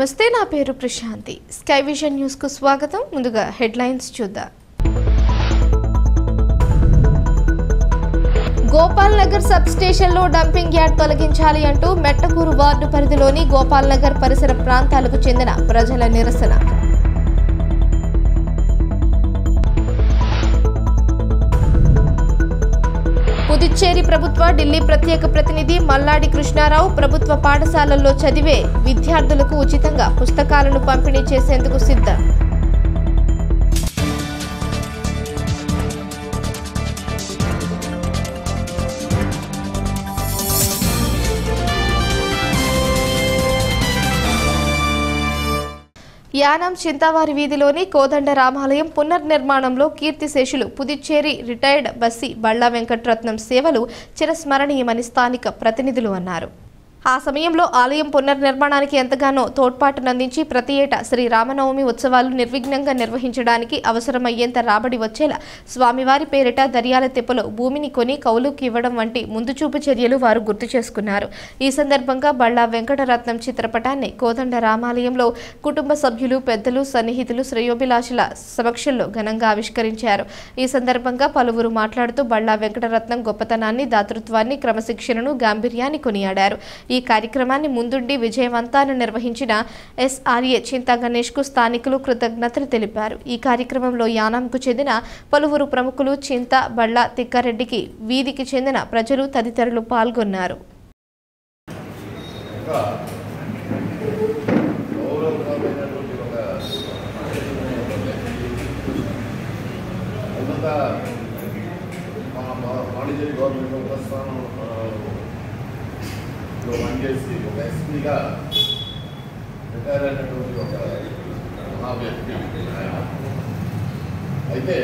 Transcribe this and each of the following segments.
నమస్తే, నా పేరు ప్రశాంతి. స్కై విజన్ న్యూస్ కు స్వాగతం. ముందుగా హెడ్లైన్స్ చూద్దాం. గోపాల్ నగర్ సబ్ స్టేషన్ లో డంపింగ్ యార్డ్ తొలగించాలి అంటూ మెట్టకూరు వార్డు పరిధిలోని గోపాల్ నగర్ పరిసర ప్రాంతాలకు చెందిన ప్రజల నిరసన. పుదుచ్చేరి ప్రభుత్వ ఢిల్లీ ప్రత్యేక ప్రతినిధి మల్లాడి కృష్ణారావు ప్రభుత్వ పాఠశాలల్లో చదివే విద్యార్థులకు ఉచితంగా పుస్తకాలను పంపిణీ చేసేందుకు సిద్ధం. యానాం చింతావారి వీధిలోని కోదండ రామాలయం పునర్నిర్మాణంలో కీర్తిశేషులు పుదుచ్చేరి రిటైర్డ్ బస్సి బళ్ళా వెంకటరత్నం సేవలు చిరస్మరణీయమని స్థానిక ప్రతినిధులు అన్నారు. ఆ సమయంలో ఆలయం పునర్నిర్మాణానికి ఎంతగానో తోడ్పాటునందించి ప్రతి ఏటా శ్రీ రామనవమి ఉత్సవాలు నిర్విఘ్నంగా నిర్వహించడానికి అవసరమయ్యేంత రాబడి వచ్చేలా స్వామివారి పేరిట దర్యాల తెప్పలో భూమిని కొని కౌలుకి ఇవ్వడం వంటి ముందుచూపు చర్యలు వారు గుర్తు చేసుకున్నారు. ఈ సందర్భంగా బళ్ళా వెంకటరత్నం చిత్రపటాన్ని కోదండ రామాలయంలో కుటుంబ సభ్యులు, పెద్దలు, సన్నిహితులు, శ్రేయోభిలాషుల సమక్షంలో ఘనంగా ఆవిష్కరించారు. ఈ సందర్భంగా పలువురు మాట్లాడుతూ బళ్ళా వెంకటరత్నం గొప్పతనాన్ని, దాతృత్వాన్ని, క్రమశిక్షణను, గాంభీర్యాన్ని కొనియాడారు. ఈ కార్యక్రమాన్ని ముందుండి విజయవంతాన్ని నిర్వహించిన ఎస్ఆర్ఏ చింతా గణేష్ కు స్థానికులు కృతజ్ఞతలు తెలిపారు. ఈ కార్యక్రమంలో యానాంకు చెందిన పలువురు ప్రముఖులు, చింత, బళ్ళ తిక్కారెడ్డికి వీధికి చెందిన ప్రజలు తదితరులు పాల్గొన్నారు. పనిచేసి ఒక ఎస్పీగా రిటైర్ అయినటువంటి ఒక మహా వ్యక్తి ఆయన. అయితే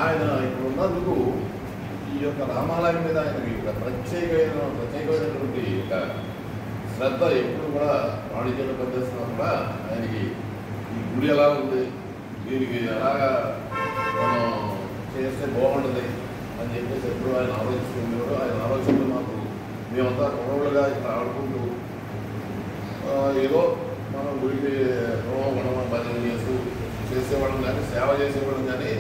ఆయన ఇప్పుడు ఉన్నందుకు ఈ యొక్క రామాలయం మీద ఆయనకి ప్రత్యేకమైనటువంటి ఒక శ్రద్ధ ఎప్పుడు కూడా వాణిజ్యంలో పనిచేస్తున్నా కూడా ఆయనకి ఈ గుడి ఎలా ఉంది, దీనికి ఎలాగా మనం చేస్తే బాగుంటుంది అని చెప్పేసి ఎప్పుడు ఆయన ఆలోచిస్తుండేవాడు. ఆయన ఆలోచనలు మాకు మేమంతా కుర్రోళ్ళుగా ఇక్కడ ఆడుకుంటూ ఏదో మనం గుడికి గొడవ భజన చేస్తూ చేసేవాళ్ళం కానీ, సేవ చేసేవాళ్ళం కానీ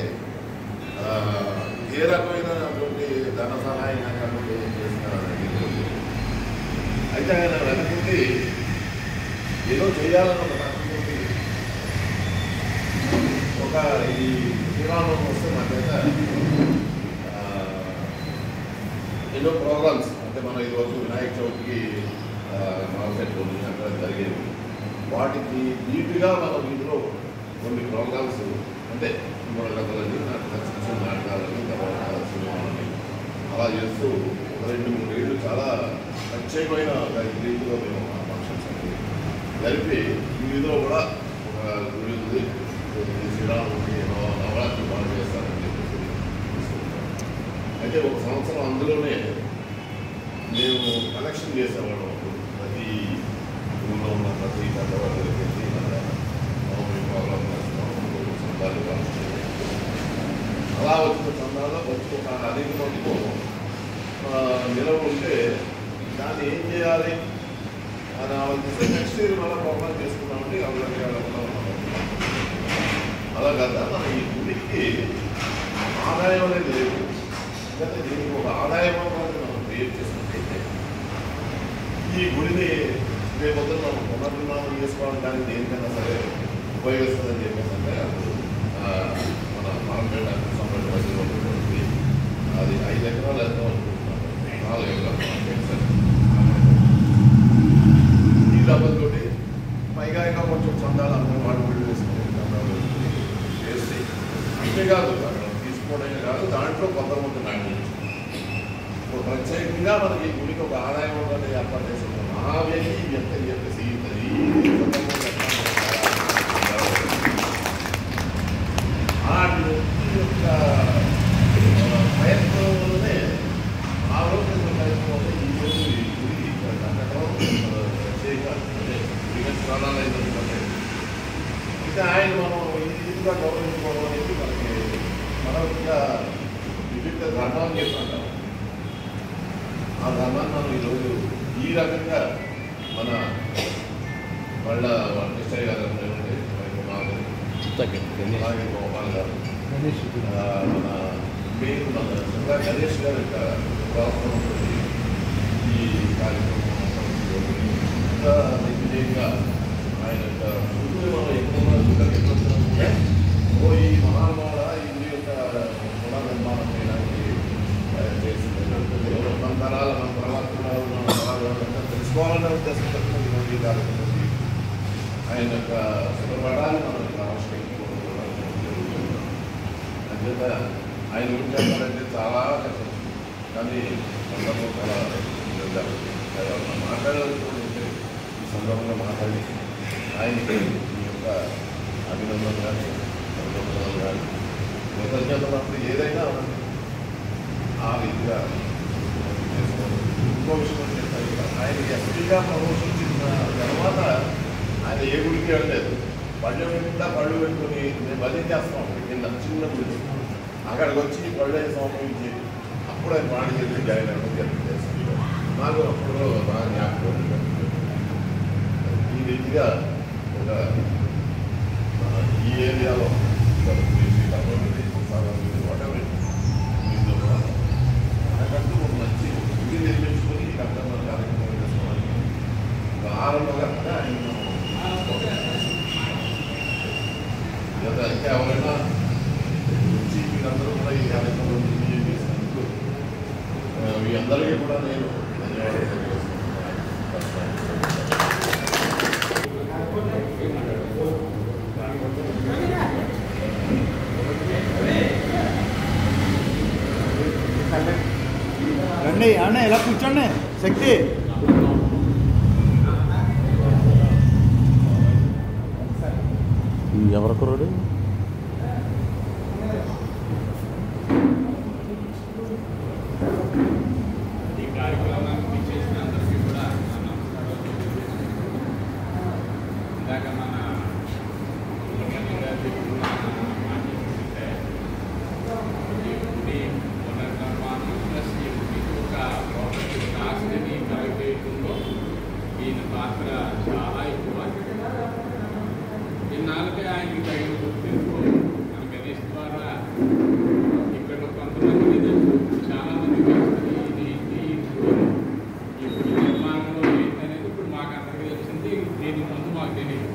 ఏ రకమైనటువంటి ధన సహాయం కానీ అటువంటి చేసిన. అయితే ఆయన వెనక్కి ఏదో చేయాలన్న ఒక తనతోటి ఒక ఈ శ్రీరామం వస్తే మాకైతే ఎన్నో ప్రోగ్రామ్స్ అంటే మనం ఈరోజు వినాయక చవితికి మార్కెట్ అక్కడ జరిగేవి. వాటికి నీట్గా మనం వీటిలో కొన్ని ప్రోగ్రామ్స్ అంటే కథలని, నాటకాలని, తర్వాత సినిమాలని అలా చేస్తూ ఒక 2-3 ఏళ్ళు చాలా ప్రత్యేకమైన రీతిలో మేము ఆ ఫంక్షన్స్ అనేది జరిపి ఈ వీధిలో కూడా ఒక గుడి ఉంది, శ్రీరాముడికి నవరాత్రి బాగా చేస్తారని చెప్పేసి తీసుకుంటాం. అయితే ఒక సంవత్సరం అందులోనే మేము కలెక్షన్ చేసేవాళ్ళం. ప్రతి ఊళ్ళో ఉన్న ప్రతి పెద్దవాళ్ళకి వెళ్ళి నవమి ప్రోగ్రాం చేస్తాం, చందాలు కలెక్షన్. అలా వచ్చిన చందాల్లో వచ్చి ఒక అధికంలో నిలవ ఉంటే దాన్ని ఏం చేయాలి అని ఆలోచిస్తే నెక్స్ట్ ఇయర్ మళ్ళీ ప్రోగ్రాం చేసుకున్నామంటే అందరికీ అలా కదా. మన ఈ గుడికి ఆదాయం అనేది లేదు. ఎందుకంటే దీనికి ఒక ఆదాయం అనేది మనం క్రియేట్ చేసుకుంటే ఈ గుడిని రేపొద్దున మనం పునర్నిర్మాణం చేసుకోవడం కానీ దేనికైనా సరే ఉపయోగిస్తుందని చెప్పేసి అంటే అప్పుడు మన మార్కెట్ సంబంధించిన ప్రజలు అది 5 ఎకరాలు ఎంతో అనుకుంటున్నాను, 4 ఎకరాలు ఈ డబ్బులతోటి పైగా ఇంకా కొంచెం చందాలు అందరూ వాడు వీళ్ళు వేసుకుని చందాలు వేసి అంతేకాదు అక్కడ తీసుకోవడమే కాదు, దాంట్లో కొంతమంది నాటి ప్రత్యేకంగా మనకి గుడికి ఒక ఆదాయం ఉందని ఏర్పాటు చేసుకుంటాం. ఆ వ్యక్తి ఎంత చెప్పేసి అలాంటి వ్యక్తి యొక్క ప్రయత్నంలోనే ఆరోగ్య ప్రయత్నంలో ఈరోజు ఈ గుడి కట్టడం ప్రత్యేక అంటే గుడిగా స్నానాలు అయినటువంటి అయితే ఆయన మనం ఈజీగా గౌరవించుకోవడం అనేది మనకి మనగా వివిధ ధర్మాన్ని చెప్తుంటాం. ఆ ధర్మాన్ని మనం ఈరోజు ఈ రకంగా మన మళ్ళా కృష్ణయ్య గారు అలాగే గోపాల్ గారు మన మెయిన్ మన గణేష్ గారు ఇంకా ప్రవర్తన ఉంటుంది ఈ కార్యక్రమం ఇంకా విజయంగా ఆయన మనం ఎక్కువ ఈ మహానుభావుల ఇంటి యొక్క పునర్నిర్మాణం చేయడానికి చేసింది మన తరాల మన ప్రవర్తనలు మన తరాలు తెలుసుకోవాలనే ఉద్దేశంతో ఈ కార్యక్రమం ఆయన యొక్క సుఖపడాలని మనం అవసరం అంచేత ఆయన గురించి చెప్పాలంటే చాలా కష్టం కానీ సందర్భం చాలా మాట్లాడాలనుకుంటే ఈ సందర్భంగా మాట్లాడి ఆయనకి ఈ యొక్క అభినందన కానీ అభినందనలు కానీ కృతజ్ఞతలు అప్పుడు ఏదైనా ఆ రీతిగా చేసుకోవాలి. ఇంకో విషయం ఏంటంటే ఆయన ఎస్పీగా ప్రమోషన్ చేసిన తర్వాత ఆయన ఏ గుడికి వెళ్ళలేదు. పళ్ళు పెట్టుకుంటా పళ్ళు పెట్టుకుని మేము భజన చేస్తాం కింద చిన్న గుడి అక్కడికి వచ్చి పళ్ళు సమర్పించి అప్పుడు ఆయన పాడి చేసి జాయిన్ అవ్వడం జరిగింది ఎస్పీలో. నాకు అప్పుడు బాగా జ్ఞాపకం ఈ రీతిగా ఒక ఈ ఏరియాలో అక్కడంటూ మంచి ఇల్లు నిర్మించుకొని కట్టడం కార్యక్రమం చేసుకోవడానికి ఆరంభంగా ఇంకా ఎవరైనా వచ్చి మీరందరూ కూడా ఈ కార్యక్రమం విజయం చేసినందుకు మీ అందరికీ కూడా నేను ధన్యవాదాలు రండి అన్న ఎలా కూర్చోండి శక్తి ఎవరొకరుడు ఈ కార్యక్రమానికి చేసిన అందరికీ కూడా ఇందాక మన ముఖ్యమంత్రి గారు చెప్తున్న మాట్లాడుతుంటే ఈ గుడి పునర్నిర్మాణం ప్లస్ ఈ గుడికి ఒక ప్రాపర్టీ ఒక ఆస్తిని కలగేయడంలో ఈయన పాత్ర చాలా ఎక్కువ. ఇన్నాళ్ళకే ఆయనకి తగిన గుర్తింపు మన గణేష్ ద్వారా ఇక్కడ కొంతమందికి తెలుసు, చాలామంది తెలుస్తుంది. ఈ గుడి నిర్మాణంలో ఏంటనేది ఇప్పుడు మాకు అందరికీ తెలిసింది. దీని ముందు మాకు తెలియదు.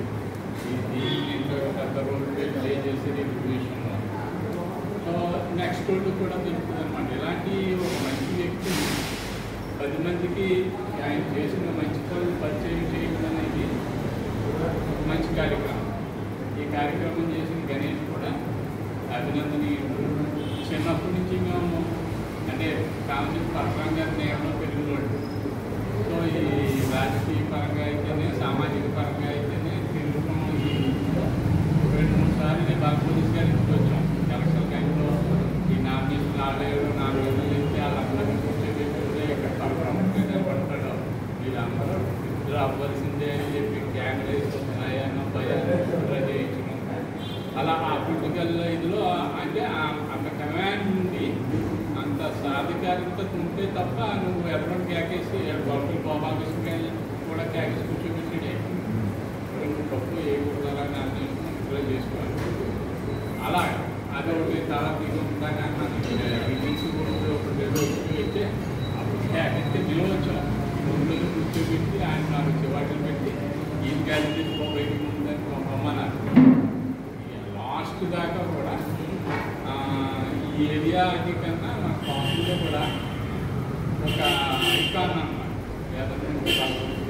దీంట్లో పెద్ద రోడ్డు ప్లే చేసేది గుడి విషయంలో. సో నెక్స్ట్ రోడ్డు కూడా తెలుస్తుంది అనమాట. ఇలాంటి ఒక మంచి వ్యక్తి 10 మందికి ఆయన చేసిన మంచి పనులు పరిచయం చేయడం అనేది మంచి కార్యక్రమం. ఈ కార్యక్రమం చేసిన గణేష్ కూడా అభినందనీయుడు. చిన్నప్పటి నుంచి మేము అంటే కామన్ పరంగా నేలలో పెరిగినోళ్ళు. సో ఈ రాజకీయ పరంగా అయితేనే సామాజిక పరంగా అయితేనే తిరుగుతాం. 2-3 సార్లు నేను బాలపోలీస్ గారి ఇంటికి వచ్చాం. ఎలక్షన్ టైంలో ఈ నామినేషన్ ఆడలేదు 4 వేలు వెళ్తే వాళ్ళందరినీ కూర్చోబెట్టితే ఇక్కడ పడతాడు పడతాడు వీళ్ళందరూ ఇద్దరు అవ్వాల్సిందే అని చెప్పి కెమెరా వేసుకుంటున్నాయి అన్న భయాన్ని చేయించడం. అలా ఆ పొలిటికల్ ఇదిలో అంటే అంత కమాండ్ ఉండి అంత సాధికారికత ఉంటే తప్ప నువ్వు ఎవరిని కేకేసి గొప్పలు గోపాలకృష్ణ కూడా కేకేసి కూర్చోబెట్టి నువ్వు తప్పు వేయకూడదు నామినేషన్ చేసుకోవాలి. అలా అదొకటి చాలా తీసుకుంటాక రిలీజ్ అయితే అప్పుడు కేకేస్తే నిలవచ్చాం. 2 రోజులు కూర్చోబెట్టి ఆయన నాకు చివాట్లు పెట్టి ఈ గ్యాలరీ బయటకు ఉందని పంపమన్నారు. లాస్ట్ దాకా కూడా ఈ ఏరియా అది కన్నా మా కాలనీలో కూడా ఒక ఐకాన్ అన్నమాట. లేదంటే సరిపోతుంది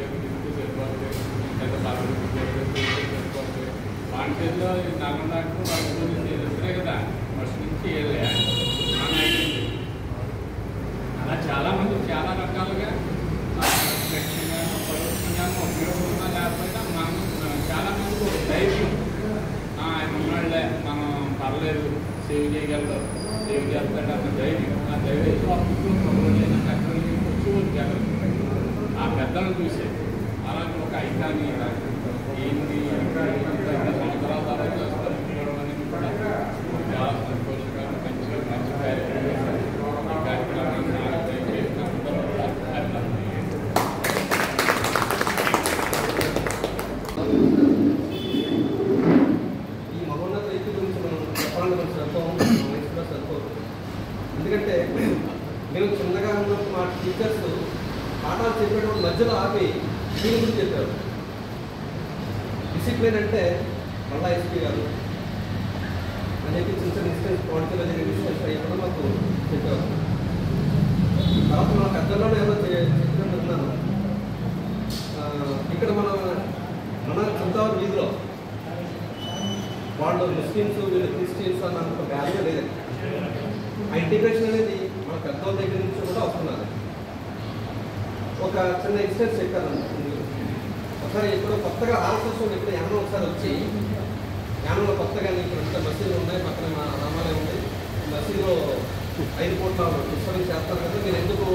లేదా సరిపోతుంది వాటిల్లో నల్లదాకా వాళ్ళు తెలుస్తున్నాయి కదా ఫస్ట్ నుంచి అలా చాలామంది చాలా రకాలుగా ప్రత్యక్షంగానో పరోక్షంగానో ఉపయోగపడుతున్నా లేకపోయినా మనం చాలామందికి ఒక ధైర్యం ఆయన ఉన్నాళ్ళే మనం పర్లేదు సేవ్ చేయగలరు సేవ్ చేస్తాడు అన్న ధైర్యం. ఆ ధైర్యంతో అప్పుడు ప్రభుత్వం పెద్దలు వచ్చి జగన్ ఆ పెద్దలను చూసేది. అలాంటి ఒక ఐకాన్ ఏంటి సంవత్సరాల తర్వాత చేస్తారు అనేది కూడా చాలా సంతోషంగా మంచిగా మంచి కార్యక్రమం. ఈ కార్యక్రమాన్ని ఆరోగ్యం చేసిన అందరూ కూడా అభినందన. మధ్యలో ఆపి దీని గురించి చెప్పారు. డిసిప్లిన్ అంటే మళ్ళా ఎస్పీ గారు అని చెప్పి చిన్న చిన్న ఇన్సిడెంట్స్ పాలిటికల్ ఇన్సిడెంట్స్ అవి కూడా మాకు చెప్పారు. తర్వాత మన పెద్దలోనే ఏదో చెప్పినట్టున్నాను. ఇక్కడ మన చందావరం వీధిలో వాళ్ళు ముస్లిమ్స్ వీళ్ళు క్రిస్టియన్స్ అన్నంత బ్యాలే లేదండి. ఆ ఇంటిగ్రేషన్ అనేది మన పెద్దవాళ్ళ దగ్గర నుంచి కూడా వస్తున్నారు. ఒక చిన్న ఇన్సిడెంట్స్ చెప్పాను. ఒకసారి ఇప్పుడు కొత్తగా ఆర్ఎస్ఎస్ వాళ్ళు ఇప్పుడు యానం ఒకసారి వచ్చి యానంలో కొత్తగా ఇక్కడ అంత మసీదులు ఉన్నాయి, పక్కన మా రామాలయం ఉంది, మసీదులో 5 కోట్ల విశ్వాసం చేస్తారు కదా, మీరు ఎందుకు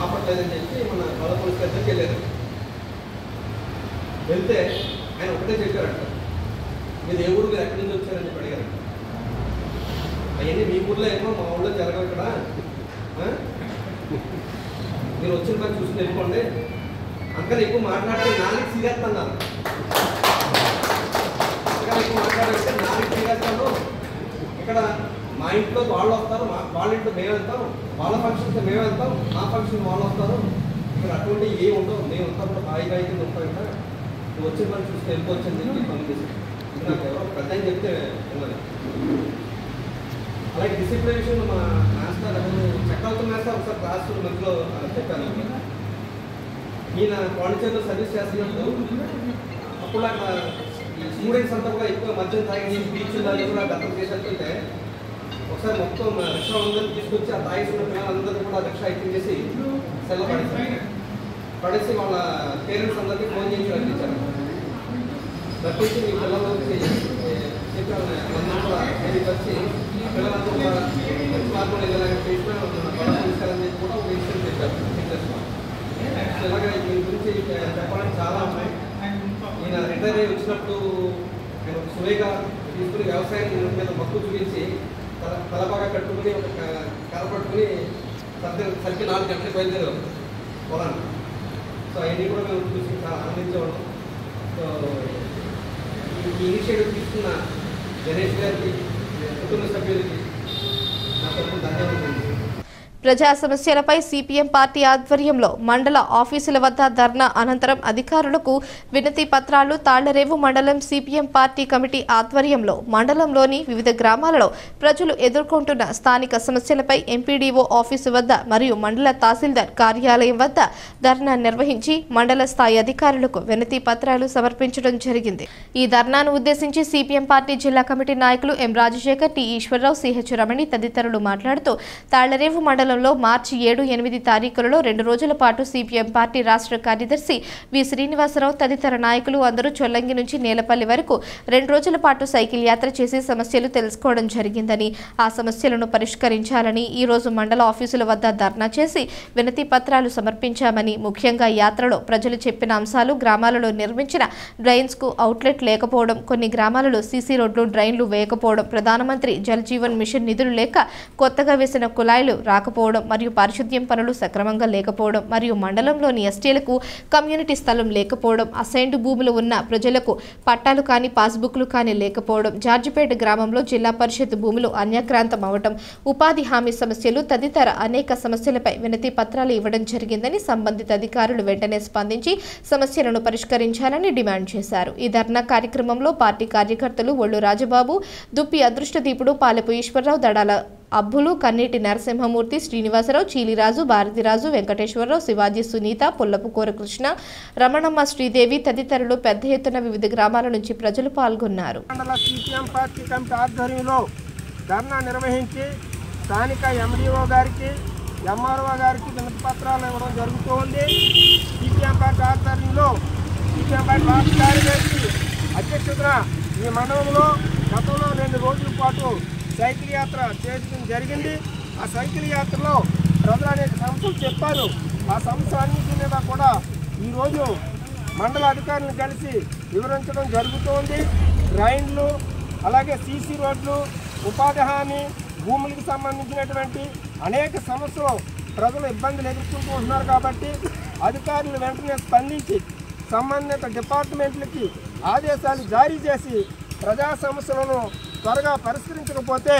ఆపట్లేదని చెప్పి మన పోలీస్ దగ్గరికి వెళ్ళారు. వెళ్తే ఆయన ఒకటే చెప్పారంట, మీరు ఏ ఊరు, మీరు ఎక్కడి నుంచి వచ్చారని చెప్పి అడిగారు. అవన్నీ మీ ఊళ్ళో ఏమో మా ఊళ్ళో జరగవు ఇక్కడ, మీరు వచ్చిన పని చూసుకుని వెళ్ళిపోండి, అంతగా ఎక్కువ మాట్లాడితే నాలుగు సీరేస్తాను, అంతగా ఎక్కువ మాట్లాడితే నాలుగు సీరేస్తాను. ఇక్కడ మా ఇంట్లో వాళ్ళు వస్తారు, వాళ్ళ ఇంట్లో మేము వెళ్తాం, వాళ్ళ ఫంక్షన్స్ మేము వెళ్తాం, మా ఫంక్షన్ వాళ్ళు వస్తారు, ఇక్కడ అటువంటి ఏమి ఉండవు, మేము అంతా కూడా హాయిగా అయితే ఉంటాం. ఇక్కడ నువ్వు వచ్చిన పని చూసుకుని వెళ్ళిపోవచ్చని చెప్పి పని చేసి నాకు ఎవరో పెద్ద అని చెప్తే ఉన్నది. అలాగే డిసిప్లిన్ విషయంలో మా మాస్టర్ చక్రవర్తి మాస్టర్ ఒకసారి క్లాస్ మధ్యలో చెప్పాను. ఈయన పాండిచేరిలో సర్వీస్ చేస్తున్నప్పుడు అప్పుడు అక్కడ స్టూడెంట్స్ అంతా కూడా ఎక్కువ మద్యం తాగి బీచ్ దాన్ని కూడా గతం చేసేస్తుంటే ఒకసారి మొత్తం రిక్షా అందరినీ తీసుకొచ్చి ఆ తాగిస్తున్న పిల్లలందరినీ కూడా రిక్షా ఎక్కింగ్ చేసి సెల్ల పడేసి వాళ్ళ పేరెంట్స్ అందరికీ ఫోన్ చేసి రప్పించారు. రప్పించి మీ పిల్లలు చెప్పాను అందరూ కూడా వచ్చి పిల్లలందరూ కూడా మంచి మార్పులు ఎలాగ చేసినా తీసుకెళ్ళని చెప్పి కూడా ఒక ఇన్సిడెంట్ చెప్పారు. ఇలాగ దీని గురించి చెప్పడానికి చాలా ఉన్నాయి. ఈయన రిటైర్ అయ్యి వచ్చినప్పుడు నేను సువేగా తీసుకుని వ్యవసాయం మీద మక్కువ చూపించి తల బాగా కట్టుకుని ఒక కర్ర పట్టుకుని సరికి 4 గంటలకు బయలుదేరారు పొలాన్ని. సో అవన్నీ కూడా మేము చూసి చాలా ఆనందించేవాళ్ళం. సో ఈ ఇనిషియేటివ్ తీసుకున్న గణేష్ గారికి, కుటుంబ సభ్యులకి నా తరఫున ధన్యవాదాలు. ప్రజా సమస్యలపై సిపిఎం పార్టీ ఆధ్వర్యంలో మండల ఆఫీసుల వద్ద ధర్నా అనంతరం అధికారులకు వినతి పత్రాలు తాళ్లరేవు మండలం సిపిఎం పార్టీ కమిటీ ఆధ్వర్యంలో మండలంలోని వివిధ గ్రామాలలో ప్రజలు ఎదుర్కొంటున్న స్థానిక సమస్యలపై ఎంపీడీఓ ఆఫీసు వద్ద మరియు మండల తహసీల్దార్ కార్యాలయం వద్ద ధర్నా నిర్వహించి మండల స్థాయి అధికారులకు వినతి పత్రాలు సమర్పించడం జరిగింది. ఈ ధర్నాను ఉద్దేశించి సిపిఎం పార్టీ జిల్లా కమిటీ నాయకులు ఎం రాజశేఖర్, టి ఈశ్వరరావు, సిహెచ్ రమణి తదితరులు మాట్లాడుతూ తాళ్లరేవు మండలం మార్చి 7, 8 తారీఖులలో 2 రోజుల పాటు సిపిఎం పార్టీ రాష్ట్ర కార్యదర్శి వి శ్రీనివాసరావు తదితర నాయకులు అందరూ చొల్లంగి నుంచి నేలపల్లి వరకు 2 రోజుల పాటు సైకిల్ యాత్ర చేసి సమస్యలు తెలుసుకోవడం జరిగిందని, ఆ సమస్యలను పరిష్కరించాలని ఈ రోజు మండల ఆఫీసుల వద్ద ధర్నా చేసి వినతి పత్రాలు సమర్పించామని, ముఖ్యంగా యాత్రలో ప్రజలు చెప్పిన అంశాలు గ్రామాలలో నిర్మించిన డ్రైన్స్ కు అవుట్లెట్ లేకపోవడం, కొన్ని గ్రామాలలో సీసీ రోడ్లు డ్రైన్లు వేయకపోవడం, ప్రధానమంత్రి జల్ జీవన్ మిషన్ నిధులు లేక కొత్తగా వేసిన కుళాయిలు రాకపోవడం మరియు పారిశుద్ధ్యం పనులు సక్రమంగా లేకపోవడం మరియు మండలంలోని ఎస్టీలకు కమ్యూనిటీ స్థలం లేకపోవడం, అసైన్డ్ భూములు ఉన్న ప్రజలకు పట్టాలు కానీ పాస్బుక్లు కానీ లేకపోవడం, జార్జిపేట గ్రామంలో జిల్లా పరిషత్ భూములు అన్యాక్రాంతం అవడం, ఉపాధి హామీ సమస్యలు తదితర అనేక సమస్యలపై వినతి పత్రాలు ఇవ్వడం జరిగిందని సంబంధిత అధికారులు వెంటనే స్పందించి సమస్యలను పరిష్కరించాలని డిమాండ్ చేశారు. ఈ ధర్నా కార్యక్రమంలో పార్టీ కార్యకర్తలు ఒళ్ళు రాజబాబు, దుప్పి అదృష్టదీపుడు, పాలెపు ఈశ్వరరావు, దడాల అబ్బులు, కన్నీటి నరసింహమూర్తి, శ్రీనివాసరావు, చీలిరాజు, భారతిరాజు, వెంకటేశ్వరరావు, శివాజీ, సునీత, పుల్లపు కోరకృష్ణ, రమణమ్మ, శ్రీదేవి తదితరులు పెద్ద ఎత్తున వివిధ గ్రామాల నుంచి ప్రజలు పాల్గొన్నారు. సిపిఎం పార్టీ కమిటీ ఆధ్వర్యంలో ధర్నా నిర్వహించి స్థానిక ఎండిఓ గారికి, ఎంఆర్ఓ గారికి వినతి పత్రాలు ఇవ్వడం జరుగుతోంది. సిపిఎం పార్టీ ఆధ్వర్యంలో సిపిఎం పార్టీ రాష్ట్ర కార్యదర్శి అధ్యక్షతన ఈ మండలంలో గతంలో 2 రోజుల పాటు సైకిల్ యాత్ర చేయడం జరిగింది. ఆ సైకిల్ యాత్రలో ప్రజలు అనేక సమస్యలు చెప్పారు. ఆ సమస్యలన్నింటి మీద కూడా ఈరోజు మండల అధికారులను కలిసి వివరించడం జరుగుతోంది. డ్రైన్లు, అలాగే సీసీ రోడ్లు, ఉపాధి హామీ, భూములకు సంబంధించినటువంటి అనేక సమస్యలు ప్రజలు ఇబ్బందులు ఎదుర్కొంటూ ఉంటున్నారు. కాబట్టి అధికారులు వెంటనే స్పందించి సంబంధిత డిపార్ట్మెంట్లకి ఆదేశాలు జారీ చేసి ప్రజా సమస్యలను త్వరగా పరిష్కరించకపోతే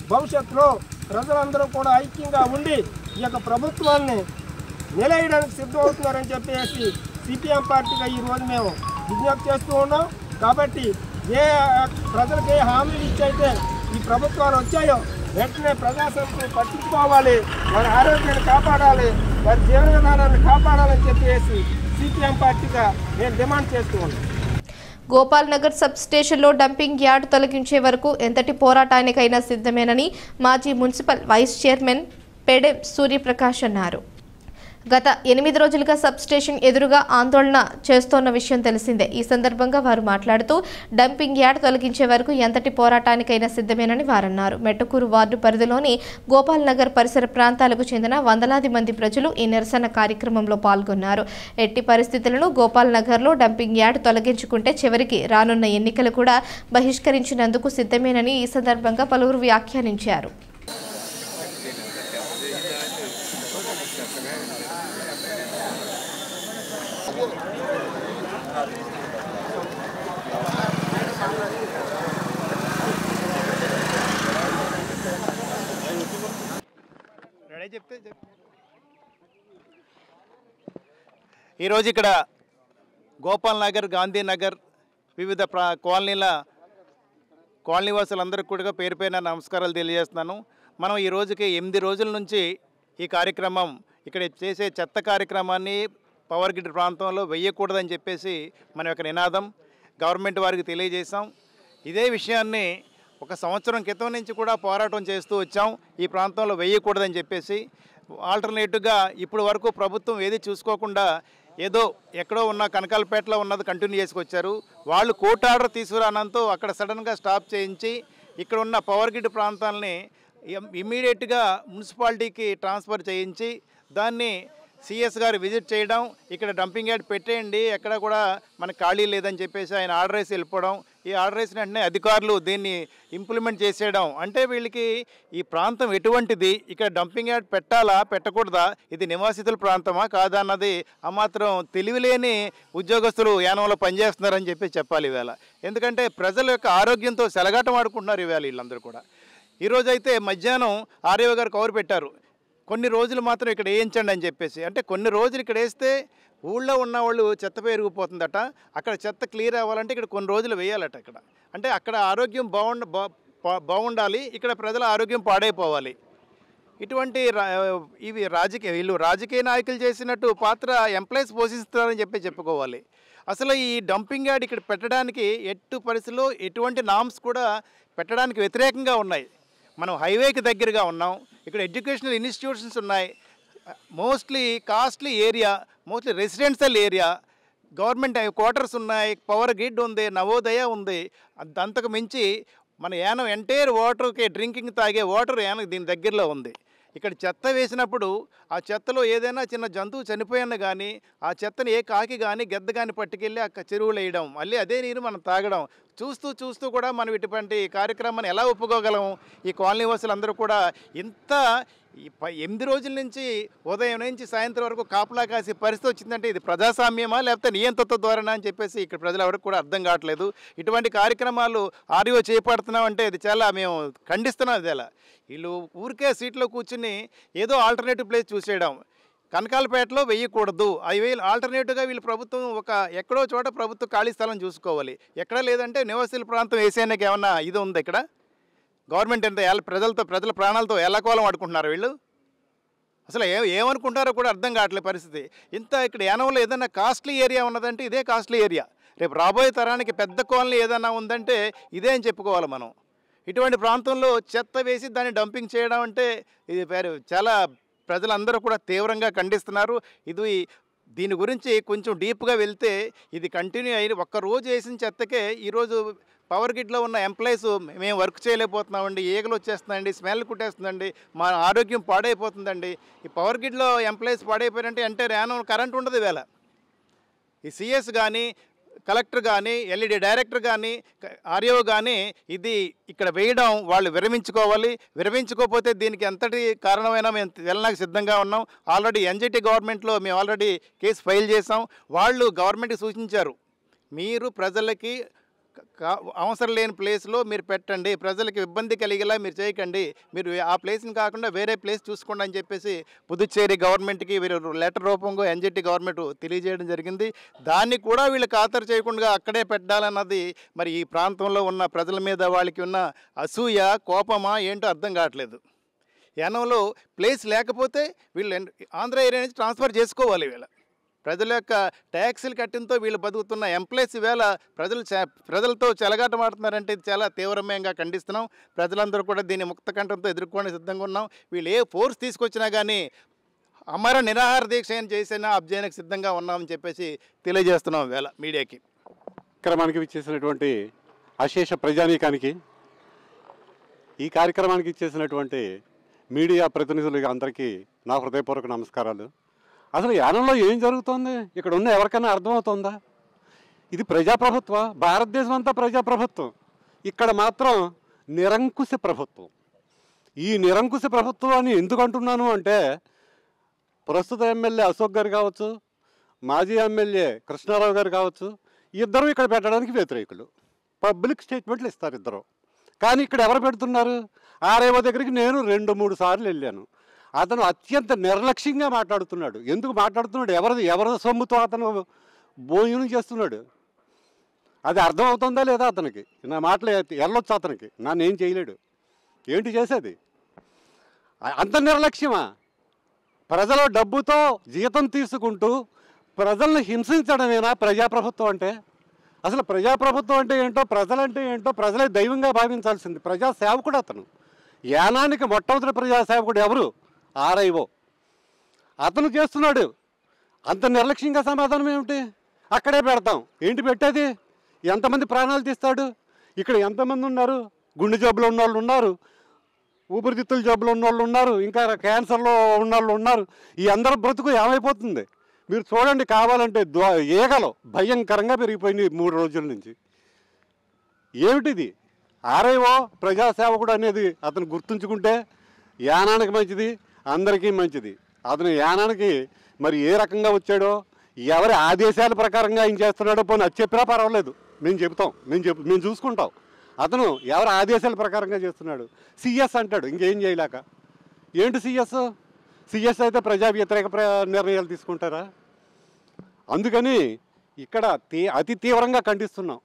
భవిష్యత్తులో ప్రజలందరూ కూడా ఐక్యంగా ఉండి ఈ యొక్క ప్రభుత్వాన్ని నిలయడానికి సిద్ధమవుతున్నారని చెప్పేసి సిపిఎం పార్టీగా ఈరోజు మేము విజ్ఞప్తి చేస్తూ ఉన్నాం. కాబట్టి ప్రజలకు ఏ హామీలు ఇచ్చైతే ఈ ప్రభుత్వాలు వచ్చాయో వెంటనే ప్రజాస్వామ్యం పట్టించుకోవాలి, వారి ఆరోగ్యాన్ని కాపాడాలి, వారి జీవన విధానాన్ని కాపాడాలని చెప్పేసి సిపిఎం పార్టీగా నేను డిమాండ్ చేస్తూ ఉన్నాను. గోపాల్ నగర్ సబ్ స్టేషన్లో డంపింగ్ యార్డ్ తొలగించే వరకు ఎంతటి పోరాటానికైనా సిద్ధమేనని మాజీ మున్సిపల్ వైస్ చైర్మన్ పెడెం సూర్యప్రకాష్ అన్నారు. గత 8 రోజులుగా సబ్ స్టేషన్ ఎదురుగా ఆందోళన చేస్తోన్న విషయం తెలిసిందే. ఈ సందర్భంగా వారు మాట్లాడుతూ డంపింగ్ యార్డ్ తొలగించే వరకు ఎంతటి పోరాటానికైనా సిద్ధమేనని వారన్నారు. మెట్టకూరు వార్డు పరిధిలోని గోపాల్ నగర్ పరిసర ప్రాంతాలకు చెందిన వందలాది మంది ప్రజలు ఈ నిరసన కార్యక్రమంలో పాల్గొన్నారు. ఎట్టి పరిస్థితులను గోపాల్ నగర్లో డంపింగ్ యార్డ్ తొలగించుకుంటే చివరికి రానున్న ఎన్నికలు కూడా బహిష్కరించినందుకు సిద్ధమేనని ఈ సందర్భంగా పలువురు వ్యాఖ్యానించారు. ఈరోజు ఇక్కడ గోపాల్ నగర్, గాంధీనగర్ వివిధ కాలనీ వాసులందరికీ కూడా పేరు పేరున నమస్కారాలు తెలియజేస్తున్నాను. మనం ఈ రోజుకి 8 రోజుల నుంచి ఈ కార్యక్రమం ఇక్కడ చేసే చెత్త కార్యక్రమాన్ని పవర్ గ్రిడ్ ప్రాంతంలో వేయకూడదని చెప్పేసి మన యొక్క నినాదం గవర్నమెంట్ వారికి తెలియజేశాం. ఇదే విషయాన్ని 1 సంవత్సరం క్రితం నుంచి కూడా పోరాటం చేస్తూ వచ్చాం. ఈ ప్రాంతంలో వేయకూడదని చెప్పేసి ఆల్టర్నేటివ్గా ఇప్పుడు వరకు ప్రభుత్వం ఏది చూసుకోకుండా ఏదో ఎక్కడో ఉన్న కనకాలపేటలో ఉన్నది కంటిన్యూ చేసుకొచ్చారు. వాళ్ళు కోర్టు ఆర్డర్ తీసుకురానంతో అక్కడ సడన్గా స్టాప్ చేయించి ఇక్కడ ఉన్న పవర్ గ్రిడ్ ప్రాంతాలని ఇమ్మీడియట్గా మున్సిపాలిటీకి ట్రాన్స్ఫర్ చేయించి దాన్ని సిఎస్ గారు విజిట్ చేయడం, ఇక్కడ డంపింగ్ యార్డ్ పెట్టేయండి, ఎక్కడ కూడా మనకు ఖాళీ లేదని చెప్పేసి ఆయన ఆర్డర్ వేసి వెళ్ళిపోవడం. ఈ ఆర్డర్ వేసిన వెంటనే అధికారులు దీన్ని ఇంప్లిమెంట్ చేసేయడం. అంటే వీళ్ళకి ఈ ప్రాంతం ఎటువంటిది, ఇక్కడ డంపింగ్ యార్డ్ పెట్టాలా పెట్టకూడదా, ఇది నివాసితుల ప్రాంతమా కాదా అన్నది అమాత్రం తెలివిలేని ఉద్యోగస్తులు యానంలో పనిచేస్తున్నారని చెప్పాలి ఈవేళ. ఎందుకంటే ప్రజల యొక్క ఆరోగ్యంతో సెలగాటం ఆడుకుంటున్నారు ఈవేళ వీళ్ళందరూ కూడా. ఈరోజైతే మధ్యాహ్నం ఆర్యో గారు కవర్ పెట్టారు, కొన్ని రోజులు మాత్రం ఇక్కడ వేయించండి అని చెప్పేసి. అంటే కొన్ని రోజులు ఇక్కడ వేస్తే ఊళ్ళో ఉన్న వాళ్ళు చెత్త పెరిగిపోతుందట, అక్కడ చెత్త క్లియర్ అవ్వాలంటే ఇక్కడ కొన్ని రోజులు వేయాలట. ఇక్కడ అంటే అక్కడ ఆరోగ్యం బాగుండాలి, ఇక్కడ ప్రజల ఆరోగ్యం పాడైపోవాలి. ఇటువంటి వీళ్ళు రాజకీయ నాయకులు చేసినట్టు పాత్ర ఎంప్లాయీస్ పోషిస్తున్నారని చెప్పుకోవాలి. అసలు ఈ డంపింగ్ యార్డ్ ఇక్కడ పెట్టడానికి ఎట్టి పరిస్థితుల్లో ఎటువంటి నామ్స్ కూడా పెట్టడానికి వ్యతిరేకంగా ఉన్నాయి. మనం హైవేకి దగ్గరగా ఉన్నాం, ఇక్కడ ఎడ్యుకేషనల్ ఇన్స్టిట్యూషన్స్ ఉన్నాయి, mostly costly area, mostly residential area, government quarters ఉన్నాయి, పవర్ గ్రిడ్ ఉంది, నవోదయ ఉంది. అంతకు మించి మన యానం ఎంటైర్ వాటర్కి డ్రింకింగ్ తాగే వాటర్ యానం దీని దగ్గరలో ఉంది. ఇక్కడ చెత్త వేసినప్పుడు ఆ చెత్తలో ఏదైనా చిన్న జంతువు చనిపోయినా కానీ ఆ చెత్తని ఏ కాకి కానీ గెద్ద కానీ పట్టుకెళ్ళి ఆ చెరువులు వేయడం, మళ్ళీ అదే నీరు మనం తాగడం చూస్తూ కూడా మనం ఇటువంటి కార్యక్రమాన్ని ఎలా ఒప్పుకోగలం? ఈ కాలనీ వాసులందరూ కూడా ఇంత 8 రోజుల నుంచి ఉదయం నుంచి సాయంత్రం వరకు కాపలా కాసే పరిస్థితి వచ్చిందంటే ఇది ప్రజాస్వామ్యమా లేకపోతే నియంత్రణ ద్వారానా అని చెప్పేసి ఇక్కడ ప్రజలు ఎవరికి కూడా అర్థం కావట్లేదు. ఇటువంటి కార్యక్రమాలు ఆర్యో చేపడుతున్నామంటే ఇది చాలా మేము ఖండిస్తున్నాం. ఇది ఎలా వీళ్ళు ఊరికే సీట్లో కూర్చుని ఏదో ఆల్టర్నేటివ్ ప్లేస్ చూసేయడం, కనకాలపేటలో వేయకూడదు, అవి ఆల్టర్నేటివ్గా వీళ్ళు ప్రభుత్వం ఎక్కడో చోట ప్రభుత్వం ఖాళీ స్థలం చూసుకోవాలి. ఎక్కడ లేదంటే నివాసుల ప్రాంతం వేసేందుకు ఏమన్నా ఇది ఉంది ఇక్కడ? గవర్నమెంట్ ఎంత ప్రజల ప్రాణాలతో ఎల్లకోలం ఆడుకుంటున్నారు వీళ్ళు. అసలు ఏమనుకుంటారో కూడా అర్థం కావట్లేదు పరిస్థితి. ఇక్కడ యానంలో ఏదైనా కాస్ట్లీ ఏరియా ఉన్నదంటే ఇదే కాస్ట్లీ ఏరియా. రేపు రాబోయే తరానికి పెద్ద కాలనీ ఏదైనా ఉందంటే ఇదే అని చెప్పుకోవాలి మనం. ఇటువంటి ప్రాంతంలో చెత్త వేసి దాన్ని డంపింగ్ చేయడం అంటే ఇది చాలా ప్రజలందరూ కూడా తీవ్రంగా ఖండిస్తున్నారు. దీని గురించి కొంచెం డీప్గా వెళ్తే ఇది కంటిన్యూ అయ్యి ఒక్కరోజు వేసిన చెత్తకే ఈరోజు పవర్ గ్రిడ్లో ఉన్న ఎంప్లాయీస్ మేము వర్క్ చేయలేకపోతున్నామండి, ఈగలు వచ్చేస్తుందండి, స్మెల్ కుట్టేస్తుందండి, మా ఆరోగ్యం పాడైపోతుందండి. ఈ పవర్ గ్రిడ్లో ఎంప్లాయీస్ పాడైపోయారంటే అంటే యానం కరెంట్ ఉండదు వేళ. ఈ సిఎస్ కానీ కలెక్టర్ కానీ ఎల్ఈడి డైరెక్టర్ కానీ ఆర్యో కానీ ఇది ఇక్కడ వేయడం వాళ్ళు విరమించుకోవాలి. విరమించుకోకపోతే దీనికి ఎంతటి కారణమైనా మేము వెళ్ళడానికి సిద్ధంగా ఉన్నాం. ఆల్రెడీ ఎన్జిటి గవర్నమెంట్లో మేము ఆల్రెడీ కేసు ఫైల్ చేసాం. వాళ్ళు గవర్నమెంట్కి సూచించారు, మీరు ప్రజలకి అవసరం లేని ప్లేస్లో మీరు పెట్టండి, ప్రజలకు ఇబ్బంది కలిగేలా మీరు చేయకండి, మీరు ఆ ప్లేస్ని కాకుండా వేరే ప్లేస్ చూసుకోండి అని చెప్పేసి పుదుచ్చేరి గవర్నమెంట్కి వీరు లెటర్ రూపంగా ఎన్జిటి గవర్నమెంట్ తెలియజేయడం జరిగింది. దాన్ని కూడా వీళ్ళు ఖాతరు చేయకుండా అక్కడే పెట్టాలన్నది మరి ఈ ప్రాంతంలో ఉన్న ప్రజల మీద వాళ్ళకి ఉన్న అసూయ, కోపమా ఏంటో అర్థం కావట్లేదు. యానంలో ప్లేస్ లేకపోతే వీళ్ళు ఆంధ్ర ఏరియా నుంచి ట్రాన్స్ఫర్ చేసుకోవాలి. వీళ్ళ ప్రజల యొక్క ట్యాక్సీలు కట్టినతో వీళ్ళు బతుకుతున్న ఎంప్లాయీస్ ఈవేళ ప్రజలతో చెలగాటమాడుతున్నారంటే ఇది చాలా తీవ్రంగా ఖండిస్తున్నాం. ప్రజలందరూ కూడా దీన్ని ముక్త కంఠంతో ఎదుర్కోవడానికి సిద్ధంగా ఉన్నాం. వీళ్ళు ఏ ఫోర్స్ తీసుకొచ్చినా కానీ అమర నిరాహార దీక్ష చేసినా అబ్జయనకు సిద్ధంగా ఉన్నామని చెప్పేసి తెలియజేస్తున్నాం వేళ మీడియాకి. కార్యక్రమానికి ఇచ్చేసినటువంటి అశేష ప్రజానీకానికి, ఈ కార్యక్రమానికి ఇచ్చేసినటువంటి మీడియా ప్రతినిధులకి అందరికీ నా హృదయపూర్వక నమస్కారాలు. అసలు యానంలో ఏం జరుగుతుంది ఇక్కడ ఉన్న ఎవరికైనా అర్థమవుతుందా? ఇది ప్రజాప్రభుత్వ, భారతదేశం అంతా ప్రజాప్రభుత్వం, ఇక్కడ మాత్రం నిరంకుశ ప్రభుత్వం. ఈ నిరంకుశ ప్రభుత్వాన్ని ఎందుకు అంటున్నాను అంటే, ప్రస్తుత ఎమ్మెల్యే అశోక్ గారు కావచ్చు, మాజీ ఎమ్మెల్యే కృష్ణారావు గారు కావచ్చు, ఇద్దరు ఇక్కడ పెట్టడానికి వ్యతిరేకులు. పబ్లిక్ స్టేట్మెంట్లు ఇస్తారు ఇద్దరు. కానీ ఇక్కడ ఎవరు పెడుతున్నారు? ఆర్ఐఓ దగ్గరికి నేను 2-3 సార్లు వెళ్ళాను. అతను అత్యంత నిర్లక్ష్యంగా మాట్లాడుతున్నాడు. ఎందుకు మాట్లాడుతున్నాడు? ఎవరి సొమ్ముతో అతను భోజనం చేస్తున్నాడు. అది అర్థమవుతుందా లేదా అతనికి? నా మాటలు వెళ్ళొచ్చు అతనికి, నన్ను ఏం చేయలేడు. ఏంటి చేసేది? అంత నిర్లక్ష్యమా? ప్రజల డబ్బుతో జీతం తీసుకుంటూ ప్రజల్ని హింసించడమేనా ప్రజాప్రభుత్వం అంటే? అసలు ప్రజాప్రభుత్వం అంటే ఏంటో, ప్రజలంటే ఏంటో ప్రజలే దైవంగా భావించాల్సింది. ప్రజాసేవకుడు అతను. యానానికి మొట్టమొదటి ప్రజాసేవకుడు ఎవరు? ఆర్ఐఓ. అతను చేస్తున్నాడు. అంత నిర్లక్ష్యంగా సమాధానం ఏమిటి? అక్కడే పెడతాం. ఏంటి పెట్టేది? ఎంతమంది ప్రాణాలు తీస్తాడు? ఇక్కడ ఎంతమంది ఉన్నారు? గుండె జబ్బులు ఉన్న వాళ్ళు ఉన్నారు, ఊపిరితిత్తుల జబ్బులు ఉన్న వాళ్ళు ఉన్నారు, ఇంకా క్యాన్సర్లో ఉన్న వాళ్ళు ఉన్నారు. ఈ అందరి బ్రతుకు ఏమైపోతుంది? మీరు చూడండి, కావాలంటే ఈగలు భయంకరంగా పెరిగిపోయింది 3 రోజుల నుంచి. ఏమిటిది? ఆర్ఐఓ ప్రజాసేవకుడు అనేది అతను గుర్తుంచుకుంటే యానానికి మంచిది, అందరికీ మంచిది. అతను యానానికి మరి ఏ రకంగా వచ్చాడో, ఎవరి ఆదేశాల ప్రకారంగా ఆయన చేస్తున్నాడో పోనీ అది చెప్పినా పర్వాలేదు, మేము చెప్తాం, మేము చూసుకుంటాం. అతను ఎవరి ఆదేశాల ప్రకారంగా చేస్తున్నాడు. సిఎస్ అంటాడు, ఇంకేం చేయలేక. ఏంటి సిఎస్ అయితే ప్రజా వ్యతిరేక నిర్ణయాలు తీసుకుంటారా? అందుకని ఇక్కడ అతి తీవ్రంగా ఖండిస్తున్నాం.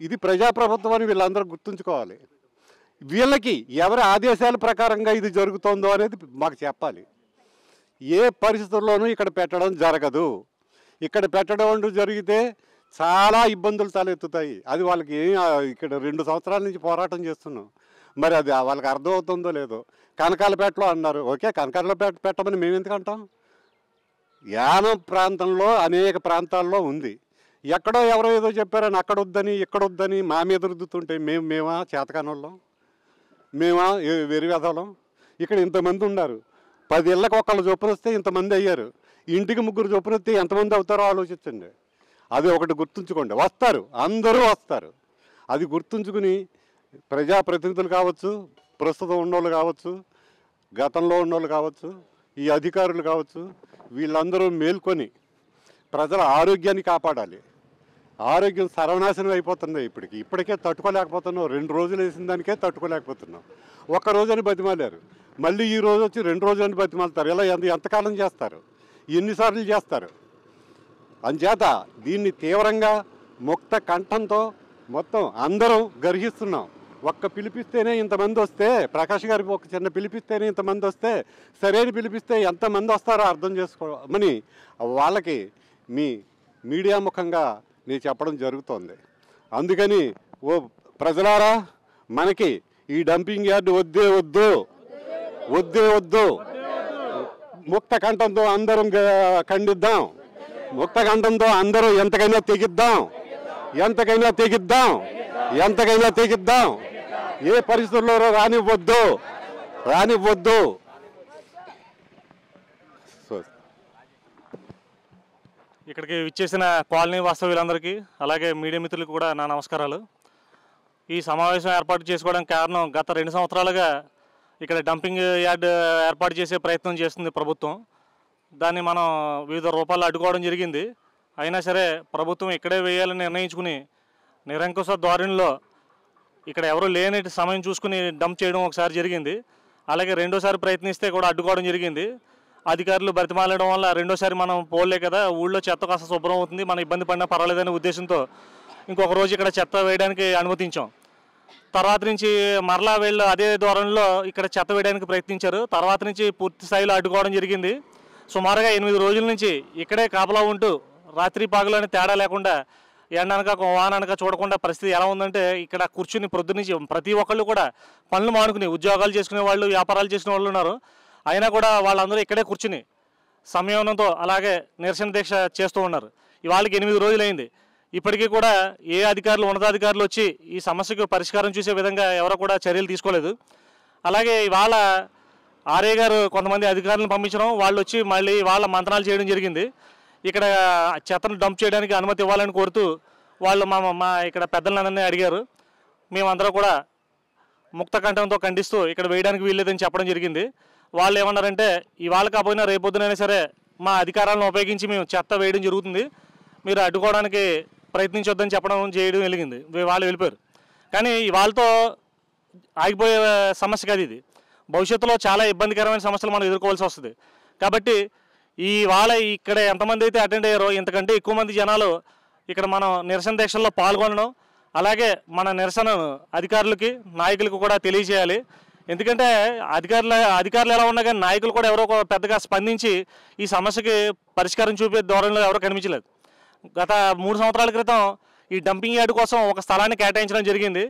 ఇది ప్రజాప్రభుత్వం అని వీళ్ళందరూ గుర్తుంచుకోవాలి. వీళ్ళకి ఎవరి ఆదేశాల ప్రకారంగా ఇది జరుగుతుందో అనేది మాకు చెప్పాలి. ఏ పరిస్థితుల్లోనూ ఇక్కడ పెట్టడం జరగదు. ఇక్కడ పెట్టడం జరిగితే చాలా ఇబ్బందులు తలెత్తుతాయి. అది వాళ్ళకి ఇక్కడ 2 సంవత్సరాల నుంచి పోరాటం చేస్తున్నాం. మరి అది వాళ్ళకి అర్థమవుతుందో లేదో. కనకాలపేటలో అన్నారు, ఓకే, కనకాలపేట పెట్టమని మేము ఎందుకు అంటాం? యానం ప్రాంతంలో అనేక ప్రాంతాల్లో ఉంది. ఎక్కడో ఎవరో ఏదో చెప్పారని అక్కడ వద్దని ఇక్కడ వద్దని మా మీద రుద్దుతుంటే మేమా చేతకానోళ్ళం, మేమా వెరివేదలం? ఇక్కడ ఇంతమంది ఉన్నారు. 10 ఇళ్ళకి ఒకళ్ళు చొప్పున వస్తే ఇంతమంది అయ్యారు. ఇంటికి 3 చొప్పున వస్తే ఎంతమంది అవుతారో ఆలోచించండి. అది ఒకటి గుర్తుంచుకోండి. వస్తారు, అందరూ వస్తారు. అది గుర్తుంచుకుని ప్రజాప్రతినిధులు కావచ్చు, ప్రస్తుతం ఉన్నోళ్ళు కావచ్చు, గతంలో ఉన్నోళ్ళు కావచ్చు, ఈ అధికారులు కావచ్చు, వీళ్ళందరూ మేల్కొని ప్రజల ఆరోగ్యాన్ని కాపాడాలి. ఆరోగ్యం సర్వనాశనం అయిపోతుంది. ఇప్పటికే తట్టుకోలేకపోతున్నాం. 2 రోజులు వేసిన దానికే తట్టుకోలేకపోతున్నాం. 1 రోజని బతిమాలారు, మళ్ళీ ఈ రోజు వచ్చి 2 రోజులని బతిమాలుతారు. ఇలా ఎంతకాలం చేస్తారు? ఎన్నిసార్లు చేస్తారు? అంచేత దీన్ని తీవ్రంగా ముక్త కంఠంతో మొత్తం అందరం గర్హిస్తున్నాం. ఒక్క పిలిపిస్తేనే ఇంతమంది వస్తే, ప్రకాష్ గారికి ఒక చిన్న పిలిపిస్తేనే ఇంతమంది వస్తే, సరైన పిలిపిస్తే ఎంతమంది వస్తారో అర్థం చేసుకోమని వాళ్ళకి మీ మీడియా ముఖంగా నేను చెప్పడం జరుగుతోంది. అందుకని ఓ ప్రజలారా, మనకి ఈ డంపింగ్ యార్డు వద్దే వద్దు. ముక్త కంఠంతో అందరం ఖండిద్దాం. ముక్త కంఠంతో అందరూ ఎంతకైనా తెగిద్దాం. ఏ పరిస్థితుల్లో రానివ్వద్దు. ఇక్కడికి విచ్చేసిన కాలనీ వాస్తవ్యులందరికీ, అలాగే మీడియా మిత్రులకు కూడా నా నమస్కారాలు. ఈ సమావేశం ఏర్పాటు చేసుకోవడానికి కారణం, గత 2 సంవత్సరాలుగా ఇక్కడ డంపింగ్ యార్డ్ ఏర్పాటు చేసే ప్రయత్నం చేస్తుంది ప్రభుత్వం. దాన్ని మనం వివిధ రూపాల్లో అడ్డుకోవడం జరిగింది. అయినా సరే ప్రభుత్వం ఇక్కడే వేయాలని నిర్ణయించుకుని నిరంకుశ ధోరణిలో ఇక్కడ ఎవరు లేని సమయం చూసుకుని డంప్ చేయడం ఒకసారి జరిగింది. అలాగే రెండోసారి ప్రయత్నిస్తే కూడా అడ్డుకోవడం జరిగింది. అధికారులు బతిమాలడం వల్ల రెండోసారి మనం పోలే కదా, ఊళ్ళో చెత్త కాస్త శుభ్రం అవుతుంది, మనం ఇబ్బంది పడినా పర్వాలేదనే ఉద్దేశంతో ఇంకొక రోజు ఇక్కడ చెత్త వేయడానికి అనుమతించాం. తర్వాత నుంచి మరలా వీళ్ళు అదే ధోరణిలో ఇక్కడ చెత్త వేయడానికి ప్రయత్నించారు. తర్వాత నుంచి పూర్తి స్థాయిలో అడ్డుకోవడం జరిగింది. సుమారుగా 8 రోజుల నుంచి ఇక్కడే కాపలా ఉంటూ రాత్రి పగలు అని తేడా లేకుండా ఎండనక వాననక చూడకుండా పరిస్థితి ఎలా ఉందంటే ఇక్కడ కూర్చుని ప్రొద్దు నుంచి ప్రతి ఒక్కళ్ళు కూడా పనులు మానుకుని ఉద్యోగాలు చేసుకునే వాళ్ళు, వ్యాపారాలు చేసుకునే వాళ్ళు ఉన్నారు. అయినా కూడా వాళ్ళందరూ ఇక్కడే కూర్చుని సంయమనంతో అలాగే నిరసన దీక్ష చేస్తూ ఉన్నారు. ఇవాళకి 8 రోజులైంది. ఇప్పటికీ కూడా ఏ అధికారులు, ఉన్నతాధికారులు వచ్చి ఈ సమస్యకు పరిష్కారం చూసే విధంగా ఎవరో కూడా చర్యలు తీసుకోలేదు. అలాగే ఇవాళ ఆర్ఏ గారు కొంతమంది అధికారులను పంపించడం, వాళ్ళు వచ్చి మళ్ళీ వాళ్ళ మంత్రాలు చేయడం జరిగింది. ఇక్కడ చెత్తను డంప్ చేయడానికి అనుమతి ఇవ్వాలని కోరుతూ వాళ్ళు మా ఇక్కడ పెద్దలందరినీ అడిగారు. మేమందరూ కూడా ముక్త కంఠంతో ఖండిస్తూ ఇక్కడ వేయడానికి వీల్లేదని చెప్పడం జరిగింది. వాళ్ళు ఏమన్నారంటే ఇవాళ కాకపోయినా రేపొద్దునైనా సరే మా అధికారాలను ఉపయోగించి మేము చెత్త వేయడం జరుగుతుంది, మీరు అడ్డుకోవడానికి ప్రయత్నించొద్దని చెప్పడం చేయడం జరిగింది. వాళ్ళు వెళ్ళిపోయారు. కానీ వాళ్ళతో ఆగిపోయే సమస్య కాదు ఇది. భవిష్యత్తులో చాలా ఇబ్బందికరమైన సమస్యలు మనం ఎదుర్కోవాల్సి వస్తుంది. కాబట్టి వాళ్ళ ఇక్కడ ఎంతమంది అయితే అటెండ్ అయ్యారో ఇంతకంటే ఎక్కువ మంది జనాలు ఇక్కడ మనం నిరసన దీక్షల్లో పాల్గొనడం, అలాగే మన నిరసనను అధికారులకి, నాయకులకు కూడా తెలియజేయాలి. ఎందుకంటే అధికారులు ఎలా ఉన్నా కానీ నాయకులు కూడా ఎవరో పెద్దగా స్పందించి ఈ సమస్యకి పరిష్కారం చూపే ధోరణిలో ఎవరో కనిపించలేదు. గత 3 సంవత్సరాల క్రితం ఈ డంపింగ్ యార్డ్ కోసం ఒక స్థలాన్ని కేటాయించడం జరిగింది.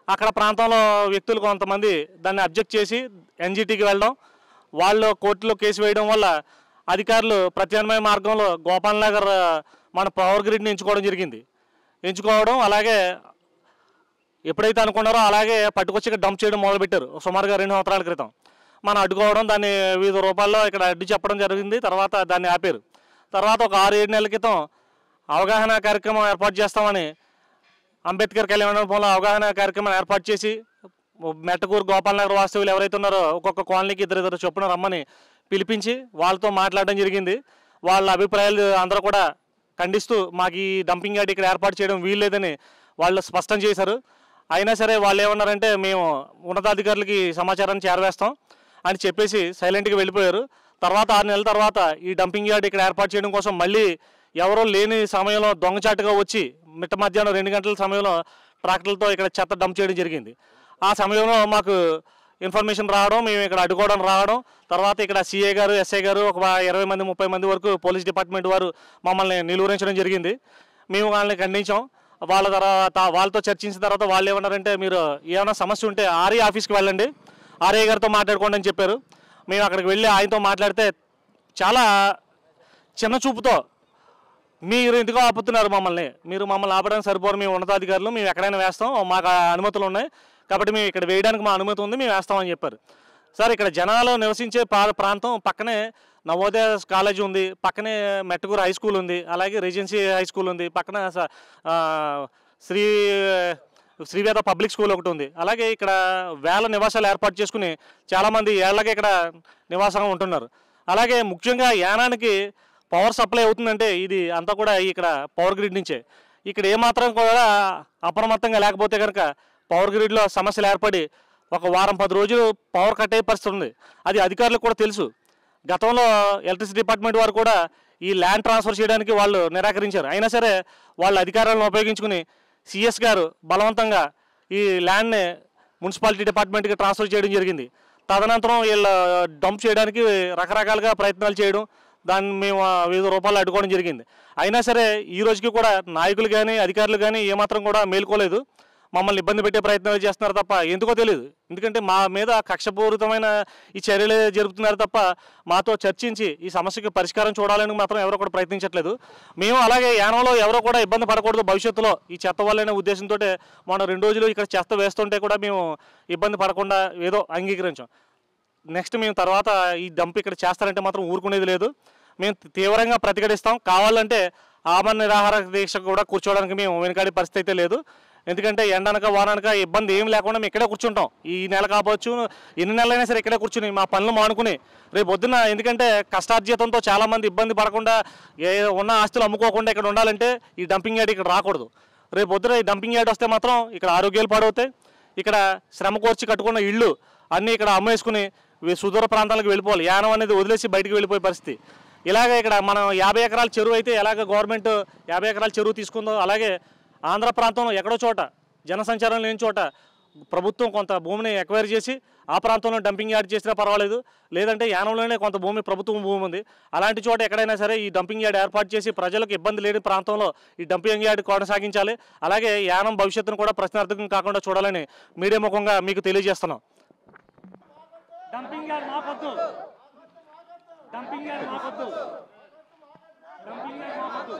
అక్కడ ప్రాంతంలో వ్యక్తులు కొంతమంది దాన్ని అబ్జెక్ట్ చేసి ఎన్జిటికి వెళ్ళడం, వాళ్ళు కోర్టులో కేసు వేయడం వల్ల అధికారులు ప్రత్యామ్నాయ మార్గంలో గోపాల్ నగర్ మన పవర్ గ్రిడ్ని ఎంచుకోవడం అలాగే ఎప్పుడైతే అనుకున్నారో అలాగే పట్టుకొచ్చి ఇక్కడ డంప్ చేయడం మొదలుపెట్టారు. సుమారుగా 2 సంవత్సరాల క్రితం మనం అడ్డుకోవడం, దాన్ని వివిధ రూపాల్లో ఇక్కడ అడ్డు చెప్పడం జరిగింది. తర్వాత దాన్ని ఆపారు. తర్వాత ఒక 6-7 నెలల క్రితం అవగాహన కార్యక్రమం ఏర్పాటు చేస్తామని అంబేద్కర్ కళ్యాణ మండపంలో అవగాహన కార్యక్రమం ఏర్పాటు చేసి మెట్టకూరు గోపాల్ నగర్ వాస్తవులు ఎవరైతే ఉన్నారో ఒక్కొక్క కాలనీకి 2 చొప్పున రమ్మని పిలిపించి వాళ్ళతో మాట్లాడడం జరిగింది. వాళ్ళ అభిప్రాయాలు అందరూ కూడా ఖండిస్తూ మాకు ఈ డంపింగ్ యార్డ్ ఇక్కడ ఏర్పాటు చేయడం వీల్లేదని వాళ్ళు స్పష్టం చేశారు. అయినా సరే వాళ్ళు ఏమన్నారంటే మేము ఉన్నతాధికారులకి సమాచారాన్ని చేరవేస్తాం అని చెప్పేసి సైలెంట్గా వెళ్ళిపోయారు. తర్వాత 6 నెలల తర్వాత ఈ డంపింగ్ యార్డ్ ఇక్కడ ఏర్పాటు చేయడం కోసం మళ్ళీ ఎవరో లేని సమయంలో దొంగచాటుగా వచ్చి మిట్ట మధ్యాహ్నం 2 గంటల సమయంలో ట్రాక్టర్లతో ఇక్కడ చెత్త డంప్ చేయడం జరిగింది. ఆ సమయంలో మాకు ఇన్ఫర్మేషన్ రావడం, మేము ఇక్కడ అడ్డుకోవడం రావడం, తర్వాత ఇక్కడ సిఏ గారు, ఎస్ఐ గారు ఒక 20 మంది 30 మంది వరకు పోలీస్ డిపార్ట్మెంట్ వారు మమ్మల్ని నిలువరించడం జరిగింది. మేము వాళ్ళని ఖండించాం. వాళ్ళ తర్వాత వాళ్ళతో చర్చించిన తర్వాత వాళ్ళు ఏమన్నారంటే మీరు ఏమైనా సమస్య ఉంటే ఆర్ఏ ఆఫీస్కి వెళ్ళండి, ఆర్ఏ గారితో మాట్లాడుకోండి అని చెప్పారు. మేము అక్కడికి వెళ్ళి ఆయనతో మాట్లాడితే చాలా చిన్న చూపుతో మీరు ఎందుకో ఆపుతున్నారు మీరు మమ్మల్ని ఆపడానికి సరిపోరు, మేము ఉన్నతాధికారులు, మేము ఎక్కడైనా వేస్తాం, మాకు అనుమతులు ఉన్నాయి కాబట్టి మేము ఇక్కడ వేయడానికి మా అనుమతి ఉంది, మేము వేస్తామని చెప్పారు. సార్ ఇక్కడ జనాలు నివసించే ప్రాంతం పక్కనే నవోదయ కాలేజీ ఉంది, పక్కనే మెట్టకూరు హై స్కూల్ ఉంది, అలాగే రెజెన్సీ హై స్కూల్ ఉంది, పక్కన శ్రీవేద పబ్లిక్ స్కూల్ ఒకటి ఉంది. అలాగే ఇక్కడ వేల నివాసాలు ఏర్పాటు చేసుకుని చాలామంది ఏళ్ళకి ఇక్కడ నివాసంగా ఉంటున్నారు. అలాగే ముఖ్యంగా యానానికి పవర్ సప్లై అవుతుందంటే ఇది అంతా కూడా ఇక్కడ పవర్ గ్రిడ్ నుంచే. ఇక్కడ ఏమాత్రం కూడా అప్రమత్తంగా లేకపోతే కనుక పవర్ గ్రిడ్లో సమస్యలు ఏర్పడి ఒక వారం 10 రోజులు పవర్ కట్ అయ్యే పరిస్థితి ఉంది. అది అధికారులకు కూడా తెలుసు. గతంలో ఎలక్ట్రిసిటీ డిపార్ట్మెంట్ వారు కూడా ఈ ల్యాండ్ ట్రాన్స్ఫర్ చేయడానికి వాళ్ళు నిరాకరించారు. అయినా సరే వాళ్ళ అధికారాలను ఉపయోగించుకుని సిఎస్ గారు బలవంతంగా ఈ ల్యాండ్ని మున్సిపాలిటీ డిపార్ట్మెంట్కి ట్రాన్స్ఫర్ చేయడం జరిగింది. తదనంతరం వీళ్ళు డంప్ చేయడానికి రకరకాలుగా ప్రయత్నాలు చేయడం, దాన్ని మేము వివిధ రూపాల్లో అడ్డుకోవడం జరిగింది. అయినా సరే ఈ రోజుకి కూడా నాయకులు కానీ అధికారులు కానీ ఏమాత్రం కూడా మేల్కోలేదు. మమ్మల్ని ఇబ్బంది పెట్టే ప్రయత్నాలు చేస్తున్నారు తప్ప ఎందుకో తెలియదు. ఎందుకంటే మా మీద కక్షపూరితమైన ఈ చర్యలు జరుపుతున్నారు తప్ప మాతో చర్చించి ఈ సమస్యకి పరిష్కారం చూడాలని మాత్రం ఎవరో కూడా ప్రయత్నించట్లేదు. మేము అలాగే యానంలో ఎవరో కూడా ఇబ్బంది పడకూడదు భవిష్యత్తులో ఈ చెత్త వల్లనే ఉద్దేశంతో మనం 2 రోజులు ఇక్కడ చెత్త వేస్తుంటే కూడా మేము ఇబ్బంది పడకుండా ఏదో అంగీకరించాం. నెక్స్ట్ మేము తర్వాత ఈ డంప్ ఇక్కడ చేస్తారంటే మాత్రం ఊరుకునేది లేదు. మేము తీవ్రంగా ప్రతిఘటిస్తాం. కావాలంటే ఆమరణ నిరాహార దీక్ష కూడా కూర్చోవడానికి మేము వెనుకాడే పరిస్థితి అయితే లేదు. ఎందుకంటే ఎండనక వాననక ఇబ్బంది ఏం లేకుండా మేము ఇక్కడే కూర్చుంటాం. ఈ నెల కావచ్చు, ఎన్ని నెలలైనా సరే ఇక్కడే కూర్చుని మా పనులు మానుకుని రేపు పొద్దున్న, ఎందుకంటే కష్టార్జితంతో చాలామంది ఇబ్బంది పడకుండా ఉన్న ఆస్తులు అమ్ముకోకుండా ఇక్కడ ఉండాలంటే ఈ డంపింగ్ యార్డ్ ఇక్కడ రాకూడదు. రేపు పొద్దున ఈ డంపింగ్ యార్డ్ వస్తే మాత్రం ఇక్కడ ఆరోగ్యాలు పాడవుతాయి. ఇక్కడ శ్రమ కోర్చి కట్టుకున్న ఇళ్ళు అన్నీ ఇక్కడ అమ్మేసుకుని సుదూర ప్రాంతాలకు వెళ్ళిపోవాలి. యానం అనేది వదిలేసి బయటికి వెళ్ళిపోయే పరిస్థితి. ఇలాగ ఇక్కడ మనం 50 ఎకరాల చెరువు అయితే ఎలాగ గవర్నమెంట్ 50 ఎకరాల చెరువు తీసుకుందో అలాగే ఆంధ్ర ప్రాంతంలో ఎక్కడో చోట జనసంచారం లేని చోట ప్రభుత్వం కొంత భూమిని ఎక్వైర్ చేసి ఆ ప్రాంతంలో డంపింగ్ యార్డ్ చేసినా పర్వాలేదు. లేదంటే యానంలోనే కొంత భూమి ప్రభుత్వం భూమి ఉంది. అలాంటి చోట ఎక్కడైనా సరే ఈ డంపింగ్ యార్డ్ ఏర్పాటు చేసి ప్రజలకు ఇబ్బంది లేని ప్రాంతంలో ఈ డంపింగ్ యార్డ్ కొనసాగించాలి. అలాగే యానం భవిష్యత్తును కూడా ప్రశ్నార్థకం కాకుండా చూడాలని మీడియా ముఖంగా మీకు తెలియజేస్తున్నాం. డంపింగ్ యార్డ్ మాకొద్దు, డంపింగ్ యార్డ్ మాకొద్దు, డంపింగ్ యార్డ్ మాకొద్దు.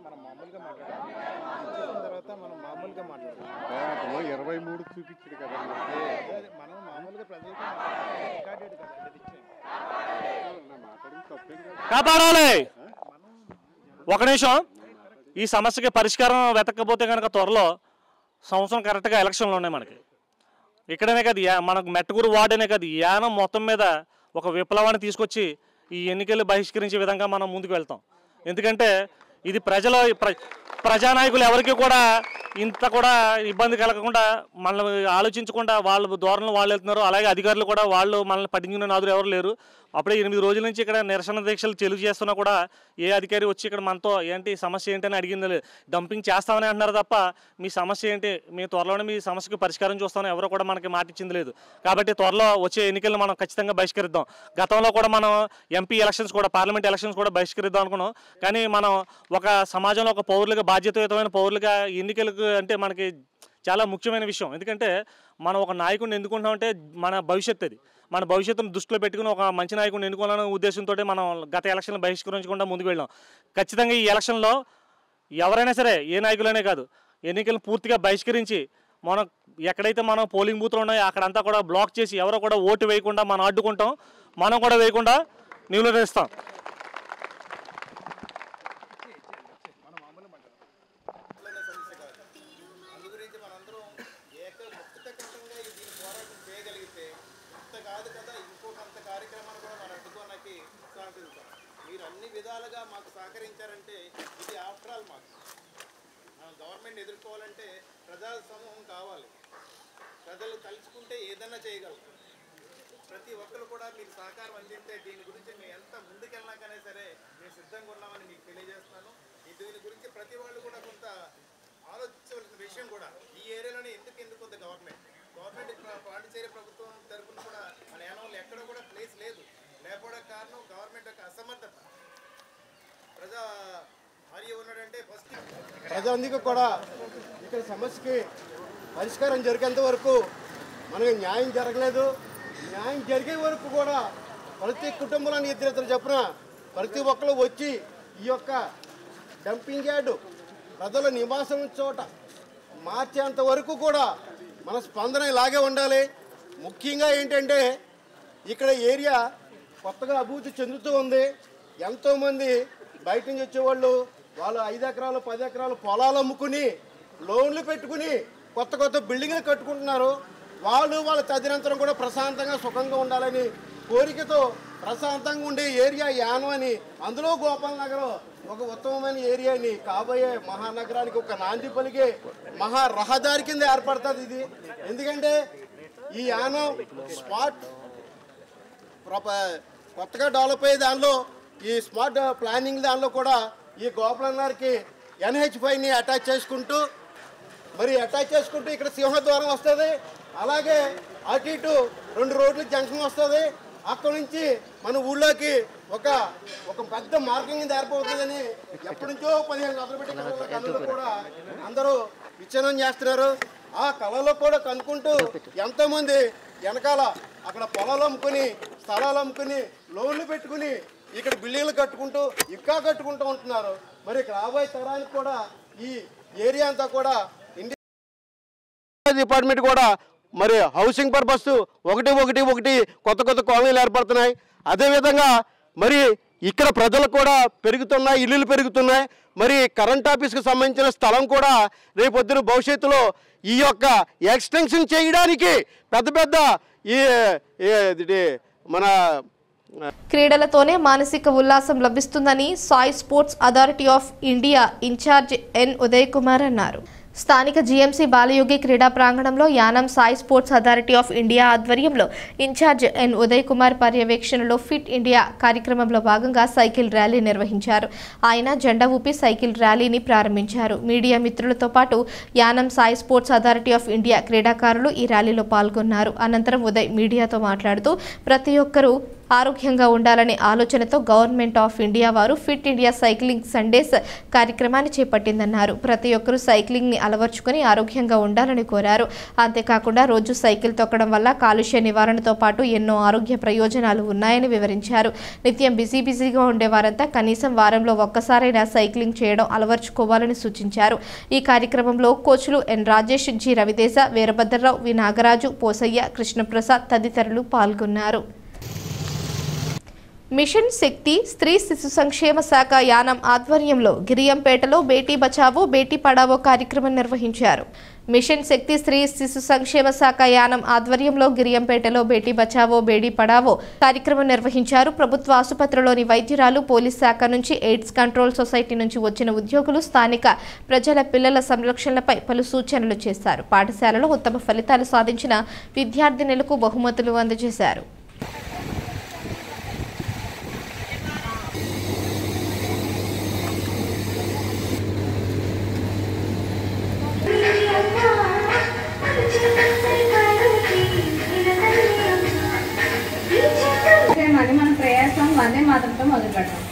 మనం మామూలుగా మాట్లాడాలి తర్వాత మనం మామూలుగా మాట్లాడాలి. 23 చూపించాడు కదా మనం మామూలుగా ప్రజలతో రికార్డెడ్ కదా కాపాడాలి. ఒక నిమిషం, ఈ సమస్యకి పరిష్కారం వెతకపోతే కనుక త్వరలో సంవత్సరం కరెక్ట్గా ఎలక్షన్లు ఉన్నాయి మనకి. ఇక్కడనే కాదు, మనకు మెట్టగూరు వార్డనే కాదు, యానం మొత్తం మీద ఒక విప్లవాన్ని తీసుకొచ్చి ఈ ఎన్నికలు బహిష్కరించే విధంగా మనం ముందుకు వెళ్తాం. ఎందుకంటే ఇది ప్రజానాయకులు ఎవరికి కూడా ఇంత కూడా ఇబ్బంది కలగకుండా మనల్ని ఆలోచించకుండా వాళ్ళ ధోరణిలో వాళ్ళు వెళ్తున్నారు. అలాగే అధికారులు కూడా వాళ్ళు మనల్ని పట్టించుకునే నాదులు ఎవరు లేరు. అప్పుడే 8 రోజుల నుంచి ఇక్కడ నిరసన దీక్షలు చెలుగు చేస్తున్నా కూడా ఏ అధికారి వచ్చి ఇక్కడ మనతో ఏంటి సమస్య ఏంటని అడిగింది లేదు. డంపింగ్ చేస్తామని అంటున్నారు తప్ప మీ సమస్య ఏంటి, మీ త్వరలోనే మీ సమస్యకి పరిష్కారం చూస్తామని ఎవరో కూడా మనకి మాట ఇచ్చింది లేదు. కాబట్టి త్వరలో వచ్చే ఎన్నికలను మనం ఖచ్చితంగా బహిష్కరిద్దాం. గతంలో కూడా మనం ఎంపీ ఎలక్షన్స్ కూడా పార్లమెంట్ ఎలక్షన్స్ కూడా బహిష్కరిద్దాం అనుకున్నాం. కానీ మనం ఒక సమాజంలో ఒక పౌరులుగా బాధ్యతాయుతమైన పౌరులుగా ఎన్నికలకు అంటే మనకి చాలా ముఖ్యమైన విషయం. ఎందుకంటే మనం ఒక నాయకుడిని ఎన్నుకుంటామంటే మన భవిష్యత్తు, అది మన భవిష్యత్తును దృష్టిలో పెట్టుకుని ఒక మంచి నాయకుడిని ఎన్నుకోవాలనే ఉద్దేశంతో మనం గత ఎలక్షన్లు బహిష్కరించకుండా ముందుకు వెళ్ళాం. ఖచ్చితంగా ఈ ఎలక్షన్లో ఎవరైనా సరే, ఏ నాయకులనే కాదు, ఎన్నికలను పూర్తిగా బహిష్కరించి మనం ఎక్కడైతే మనం పోలింగ్ బూత్లు ఉన్నాయో అక్కడంతా కూడా బ్లాక్ చేసి ఎవరో కూడా ఓటు వేయకుండా మనం అడ్డుకుంటాం. మనం కూడా వేయకుండా నిలువరిస్తాం. మీరు అన్ని విధాలుగా మాకు సహకరించారంటే ఇది ఆఫ్టర్ ఆల్ మాకు గవర్నమెంట్ ఎదుర్కోవాలంటే ప్రజా సమూహం కావాలి. ప్రజలు తలుచుకుంటే ఏదైనా చేయగలరు. ప్రతి ఒక్కరు కూడా మీకు సహకారం అందిస్తే దీని గురించి మేము ఎంత ముందుకెళ్ళినాకనే సరే మేము సిద్ధంగా ఉన్నామని మీకు తెలియజేస్తున్నాను. దీని గురించి ప్రతి వాళ్ళు కూడా కొంత ఆలోచించవలసిన విషయం కూడా ఈ ఏరియాలోనే ఎందుకు ఉంది గవర్నమెంట్ పాండిచేరి ప్రభుత్వం తరఫున కూడా మన యానంలో ఎక్కడ కూడా ప్లేస్ లేదు. లేకపోవడానికి కారణం గవర్నమెంట్ యొక్క అసమర్థత. ప్రజా భార్య ఉన్నాడంటే ఫస్ట్ ప్రజలందరికీ కూడా ఇక్కడ సమస్యకి పరిష్కారం జరిగేంత వరకు మనకి న్యాయం జరగలేదు. న్యాయం జరిగే వరకు కూడా ప్రతి కుటుంబంలోని ఇద్దరు చెప్పిన ప్రతి ఒక్కరు వచ్చి ఈ యొక్క డంపింగ్ యార్డు ప్రజల నివాసం చోట మార్చేంత వరకు కూడా మన స్పందన ఇలాగే ఉండాలి. ముఖ్యంగా ఏంటంటే ఇక్కడ ఏరియా కొత్తగా అభివృద్ధి చెందుతూ ఉంది. ఎంతోమంది బయట నుంచి వచ్చేవాళ్ళు వాళ్ళు 5 ఎకరాలు 10 ఎకరాలు పొలాలు అమ్ముకుని లోన్లు పెట్టుకుని కొత్త బిల్డింగ్లు కట్టుకుంటున్నారు. వాళ్ళు వాళ్ళ తదినంతరం కూడా ప్రశాంతంగా సుఖంగా ఉండాలని కోరికతో ప్రశాంతంగా ఉండే ఏరియా యానం అని, అందులో గోపాల్ నగరం ఒక ఉత్తమమైన ఏరియాని కాబోయే మహానగరానికి ఒక నాంది పలికే మహా రహదారి కింద ఏర్పడుతుంది ఇది. ఎందుకంటే ఈ యానం స్మార్ట్ కొత్తగా డెవలప్ అయ్యే దానిలో ఈ స్మార్ట్ ప్లానింగ్ దానిలో కూడా ఈ గోపాలన్నకి NH5ని అటాచ్ చేసుకుంటూ ఇక్కడ సింహద్వారం వస్తుంది. అలాగే అటు ఇటు 2 రోడ్లు జంక్షన్ వస్తుంది. అక్కడ నుంచి మన ఊళ్ళోకి ఒక పెద్ద మార్గం కింద ఏర్పడుతుందని ఎప్పటి నుంచో 15 గంటలు పెట్టి కళలు కూడా అందరూ విచ్ఛిన్నం చేస్తున్నారు. ఆ కళలో కూడా కనుక్కుంటూ ఎంతోమంది వెనకాల అక్కడ పొలాలు అమ్ముకుని స్థలాలు అమ్ముకుని లోన్లు పెట్టుకుని ఇక్కడ బిల్డింగ్లు కట్టుకుంటూ కట్టుకుంటూ ఉంటున్నారు. మరి రాబోయే తరానికి కూడా ఈ ఏరియా అంతా కూడా ఇండియా డిపార్ట్మెంట్ కూడా మరి హౌసింగ్ పర్పస్ ఒకటి కొత్త కాలనీలు ఏర్పడుతున్నాయి. అదేవిధంగా మరి ఇక్కడ ప్రజలు కూడా పెరుగుతున్నాయి, ఇల్లులు పెరుగుతున్నాయి. మరి కరెంట్ ఆఫీస్కి సంబంధించిన స్థలం కూడా రేపొద్దున భవిష్యత్తులో ఈ యొక్క ఎక్స్టెన్షన్ చేయడానికి పెద్ద ఈ మన క్రీడలతోనే మానసిక ఉల్లాసం లభిస్తుందని SAI sports authority of India in charge N Uday Kumar అన్నారు. స్థానిక జీఎంసీ బాలయోగి క్రీడా ప్రాంగణంలో Yanam SAI sports authority of India ఆధ్వర్యంలో ఇన్ఛార్జ్ ఎన్ ఉదయ్ కుమార్ పర్యవేక్షణలో ఫిట్ ఇండియా కార్యక్రమంలో భాగంగా సైకిల్ ర్యాలీ నిర్వహించారు. ఆయన జెండా ఊపి సైకిల్ ర్యాలీని ప్రారంభించారు. మీడియా మిత్రులతో పాటు Yanam SAI sports authority of India క్రీడాకారులు ఈ ర్యాలీలో పాల్గొన్నారు. అనంతరం ఉదయ్ మీడియాతో మాట్లాడుతూ ప్రతి ఒక్కరూ ఆరోగ్యంగా ఉండాలనే ఆలోచనతో గవర్నమెంట్ ఆఫ్ ఇండియా వారు ఫిట్ ఇండియా సైక్లింగ్ సండేస్ కార్యక్రమాన్ని చేపట్టిందన్నారు. ప్రతి ఒక్కరూ సైక్లింగ్ని అలవర్చుకుని ఆరోగ్యంగా ఉండాలని కోరారు. అంతేకాకుండా రోజు సైకిల్ తొక్కడం వల్ల కాలుష్య నివారణతో పాటు ఎన్నో ఆరోగ్య ప్రయోజనాలు ఉన్నాయని వివరించారు. నిత్యం బిజీగా ఉండేవారంతా కనీసం వారంలో ఒక్కసారైనా సైక్లింగ్ చేయడం అలవర్చుకోవాలని సూచించారు. ఈ కార్యక్రమంలో కోచ్లు ఎన్ రాజేష్, జి రవితేజ, వీరభద్రరావు, వి నాగరాజు, పోసయ్య, కృష్ణప్రసాద్ తదితరులు పాల్గొన్నారు. మిషన్ శక్తి స్త్రీ శిశు సంక్షేమ శాఖ యానం ఆధ్వర్యంలో గిరియంపేటలో బేటీ బచావో బేటీ పడావో కార్యక్రమం నిర్వహించారు. మిషన్ శక్తి స్త్రీ శిశు సంక్షేమ శాఖ యానం ఆధ్వర్యంలో గిరియంపేటలో బేటీ బచావో బేటీ పడావో కార్యక్రమం నిర్వహించారు. ప్రభుత్వ ఆసుపత్రిలోని వైద్యురాలు, పోలీస్ శాఖ నుంచి, ఎయిడ్స్ కంట్రోల్ సొసైటీ నుంచి వచ్చిన ఉద్యోగులు స్థానిక ప్రజల పిల్లల సంరక్షణలపై పలు సూచనలు చేశారు. పాఠశాలలో ఉత్తమ ఫలితాలు సాధించిన విద్యార్థినులకు బహుమతులు అందజేశారు. మన ప్రయాసం వందే మాత్రంతో మొదలు పెడతాం.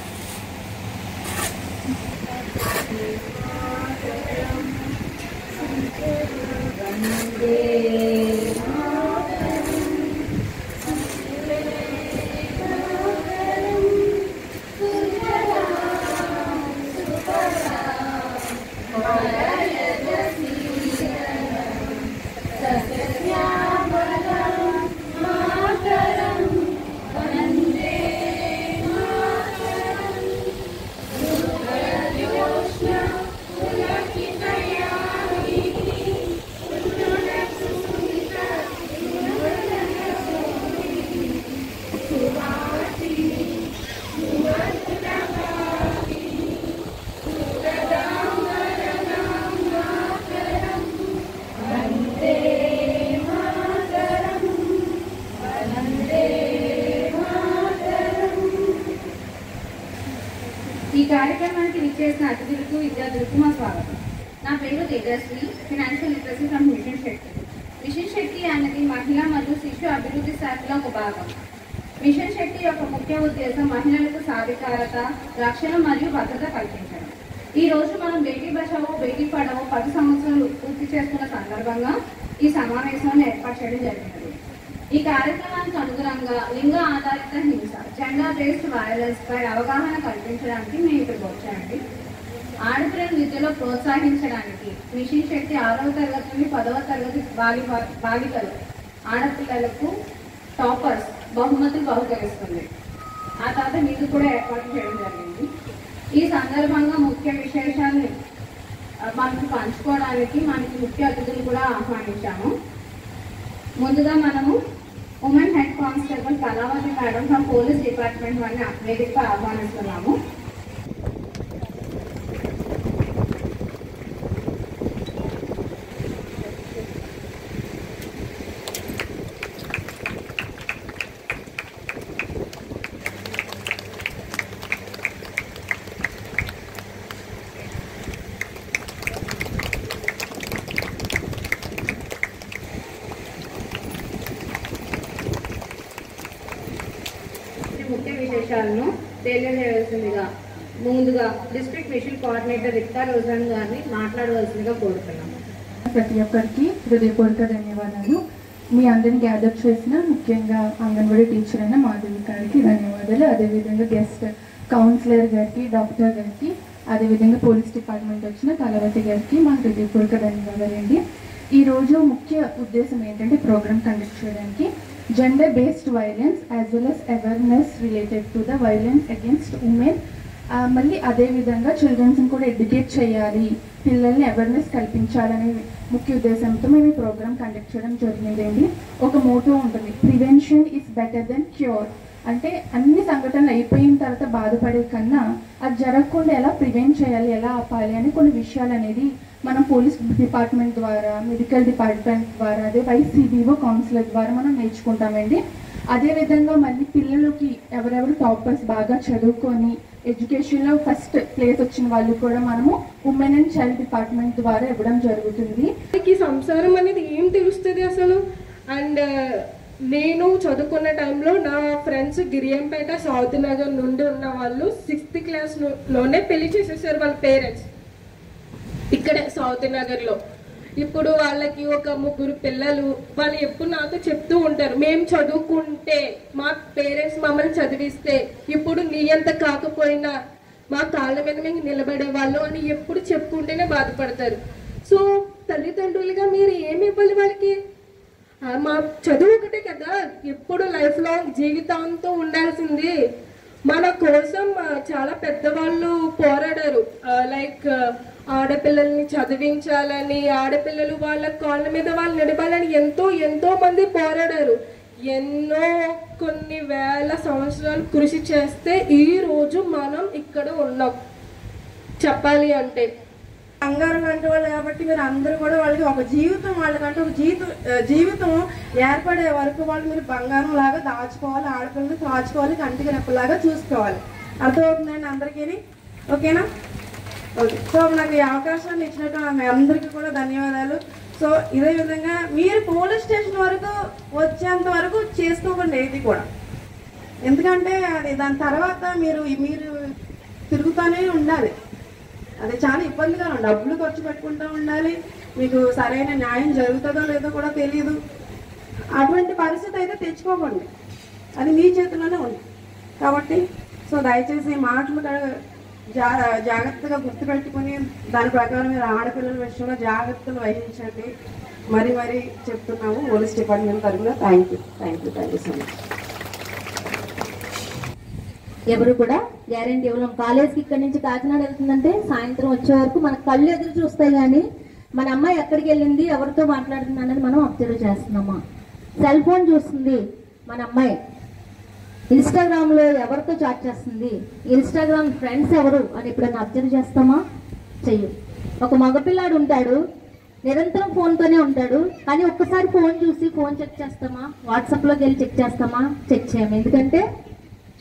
ఈ కార్యక్రమానికి విచ్చేసిన అతిథులకు, విద్యార్థులకు మా స్వాగతం. నా పేరు Tejaswi, financial literacy from mission Shakti. Mission Shakti అనేది మహిళా మరియు శిశు అభివృద్ధి శాఖలో ఒక భాగం. మిషన్ శక్తి యొక్క ముఖ్య ఉద్దేశం మహిళలకు సాధికారత, రక్షణ మరియు భద్రత కల్పించడం. ఈ రోజు మనం బేటీ బచావో బేటీ పడావో 10 సంవత్సరాలు పూర్తి చేసుకున్న సందర్భంగా ఈ సమావేశాన్ని ఏర్పాటు చేయడం జరిగింది. ఈ కార్యక్రమానికి అనుగుణంగా లింగ ఆధారిత హింస, జెండర్ బేస్డ్ వైలెన్స్ పై అవగాహన కల్పించడానికి మేము ఇక్కడికి వచ్చామండి. ఆడపిల్లల విద్యలో ప్రోత్సహించడానికి మిషన్ శక్తి 6వ తరగతి నుండి 10వ తరగతి బాలికలు ఆడపిల్లలకు టాపర్స్ బహుమతులు బహుకరిస్తుంది. ఆ తర్వాత మీరు కూడా ఏర్పాటు చేయడం జరిగింది. ఈ సందర్భంగా ముఖ్య విశేషాన్ని మనకు పంచుకోవడానికి మనకి ముఖ్య అతిథులు కూడా ఆహ్వానించాము. ముందుగా మనము women head constable Kalavathi madam from police department వారిని వేదికగా ఆహ్వానిస్తున్నాము. ముఖ్య విశేషాలను తెలియజేయవలసిందిగా ముందుగా district mission coordinator Rikta Rojan గారిని మాట్లాడవలసిందిగా కోరుతున్నాము. ప్రతి ఒక్కరికి హృదయపూర్వక ధన్యవాదాలు. మీ అందరిని గ్యాదర్ చేసిన ముఖ్యంగా అంగన్వాడీ టీచర్ అయిన మాధవి గారికి ధన్యవాదాలు. అదేవిధంగా గెస్ట్ కౌన్సిలర్ గారికి, డాక్టర్ గారికి, అదేవిధంగా పోలీస్ డిపార్ట్మెంట్ వచ్చిన కళావతి గారికి మా హృదయపూర్వక ధన్యవాదాలండి. ఈరోజు ముఖ్య ఉద్దేశం ఏంటంటే ప్రోగ్రామ్ కండక్ట్ చేయడానికి gender based violence as well as awareness related to the violence against women. మళ్ళీ అదేవిధంగా చిల్డ్రన్స్ని కూడా ఎడ్యుకేట్ చేయాలి, పిల్లల్ని అవేర్నెస్ కల్పించాలనే ముఖ్య ఉద్దేశంతో మేము ఈ ప్రోగ్రామ్ కండక్ట్ చేయడం జరిగిందండి. ఒక మోటో ఉంటుంది, prevention is better then cure. అంటే అన్ని సంఘటనలు అయిపోయిన తర్వాత బాధపడే కన్నా అది జరగకుండా ఎలా ప్రివెంట్ చేయాలి, ఎలా ఆపాలి అని కొన్ని విషయాలు అనేది మనం పోలీస్ డిపార్ట్మెంట్ ద్వారా, మెడికల్ డిపార్ట్మెంట్ ద్వారా, అదే వైసీబీఓ కౌన్సిలర్ ద్వారా మనం నేర్చుకుంటామండి. అదేవిధంగా మళ్ళీ పిల్లలకి ఎవరెవరు టాపర్స్ బాగా చదువుకొని ఎడ్యుకేషన్లో ఫస్ట్ ప్లేస్ వచ్చిన వాళ్ళు కూడా మనము ఉమెన్ అండ్ చైల్డ్ డిపార్ట్మెంట్ ద్వారా ఇవ్వడం జరుగుతుంది. ఈ సంసారం అనేది ఏం తెలుస్తుంది అసలు? అండ్ నేను చదువుకున్న టైంలో నా ఫ్రెండ్స్ గిరియంపేట సౌత్ నగర్ నుండి ఉన్న వాళ్ళు 6th క్లాస్లోనే పెళ్లి చేసేసారు వాళ్ళ పేరెంట్స్ ఇక్కడే సౌత్ నగర్లో. ఇప్పుడు వాళ్ళకి ఒక 3 పిల్లలు. వాళ్ళు ఎప్పుడు నాతో చెప్తూ ఉంటారు, మేము చదువుకుంటే మా పేరెంట్స్ మమ్మల్ని చదివిస్తే ఇప్పుడు నీ అంత కాకపోయినా మా కాళ్ళ మీద మేము నిలబడే వాళ్ళు అని ఎప్పుడు చెప్పుకుంటేనే బాధపడతారు. సో తల్లిదండ్రులుగా మీరు ఏమి ఇవ్వాలి వాళ్ళకి? మా చదువు ఒకటే కదా, ఎప్పుడు లైఫ్ లాంగ్ జీవితాంతం ఉండాల్సింది. మన కోసం చాలా పెద్దవాళ్ళు పోరాడారు, లైక్ ఆడపిల్లల్ని చదివించాలని, ఆడపిల్లలు వాళ్ళ కాళ్ళ మీద వాళ్ళు నడపాలని ఎంతో మంది పోరాడారు. కొన్ని వేల సంవత్సరాలు కృషి చేస్తే ఈ రోజు మనం ఇక్కడ ఉన్నాం. చెప్పాలి అంటే బంగారం లాంటి వాళ్ళు కాబట్టి మీరు అందరూ కూడా వాళ్ళకి ఒక జీవితం, వాళ్ళకంటే ఒక జీవితం ఏర్పడే వరకు వాళ్ళు మీరు బంగారం లాగా దాచుకోవాలి, ఆడపిల్లలు దాచుకోవాలి, కంటికి రెప్పలాగా చూసుకోవాలి. అర్థమవుతుందండి అందరికీ? ఓకేనా? ఓకే. సో నాకు ఈ అవకాశాన్ని ఇచ్చినట్టు మీ అందరికీ కూడా ధన్యవాదాలు. సో ఇదే విధంగా మీరు పోలీస్ స్టేషన్ వరకు వచ్చేంత వరకు చేసుకోకండి ఏది కూడా, ఎందుకంటే అది దాని తర్వాత మీరు తిరుగుతూనే ఉండాలి. అది చాలా ఇబ్బందిగా ఉంది. డబ్బులు ఖర్చు పెట్టుకుంటూ ఉండాలి, మీకు సరైన న్యాయం జరుగుతుందో లేదో కూడా తెలియదు. అటువంటి పరిస్థితి అయితే తెచ్చుకోకండి, అది మీ చేతిలోనే ఉంది. కాబట్టి సో దయచేసి ఈ మాటలు జాగ్రత్తగా గుర్తుపెట్టుకుని దాని ప్రకారం మీరు ఆడపిల్లల విషయంలో జాగ్రత్తలు వహించండి. మరీ చెప్తున్నాము పోలీస్ డిపార్ట్మెంట్ తరఫున. Thank you so much. ఎవరు కూడా గ్యారెంటీ ఇవ్వలేం. కాలేజ్కి ఇక్కడి నుంచి కాకినాడ వెళ్తుందంటే సాయంత్రం వచ్చే వరకు మన కళ్ళు ఎదురు చూస్తాయి, కానీ మన అమ్మాయి ఎక్కడికి వెళ్ళింది, ఎవరితో మాట్లాడుతుంది అనేది మనం అబ్జర్వ్ చేస్తున్నామా? సెల్ ఫోన్ చూస్తుంది మన అమ్మాయి, ఇన్స్టాగ్రామ్లో ఎవరితో చాట్ చేస్తుంది, ఇన్స్టాగ్రామ్ ఫ్రెండ్స్ ఎవరు అని ఎప్పుడైనా అబ్జర్వ్ చేస్తామా? చెయ్యం. ఒక మగపిల్లాడు ఉంటాడు, నిరంతరం ఫోన్తోనే ఉంటాడు, కానీ ఒక్కసారి ఫోన్ చూసి ఫోన్ చెక్ చేస్తామా? వాట్సాప్లోకి వెళ్ళి చెక్ చేస్తామా? చెక్ చేయము. ఎందుకంటే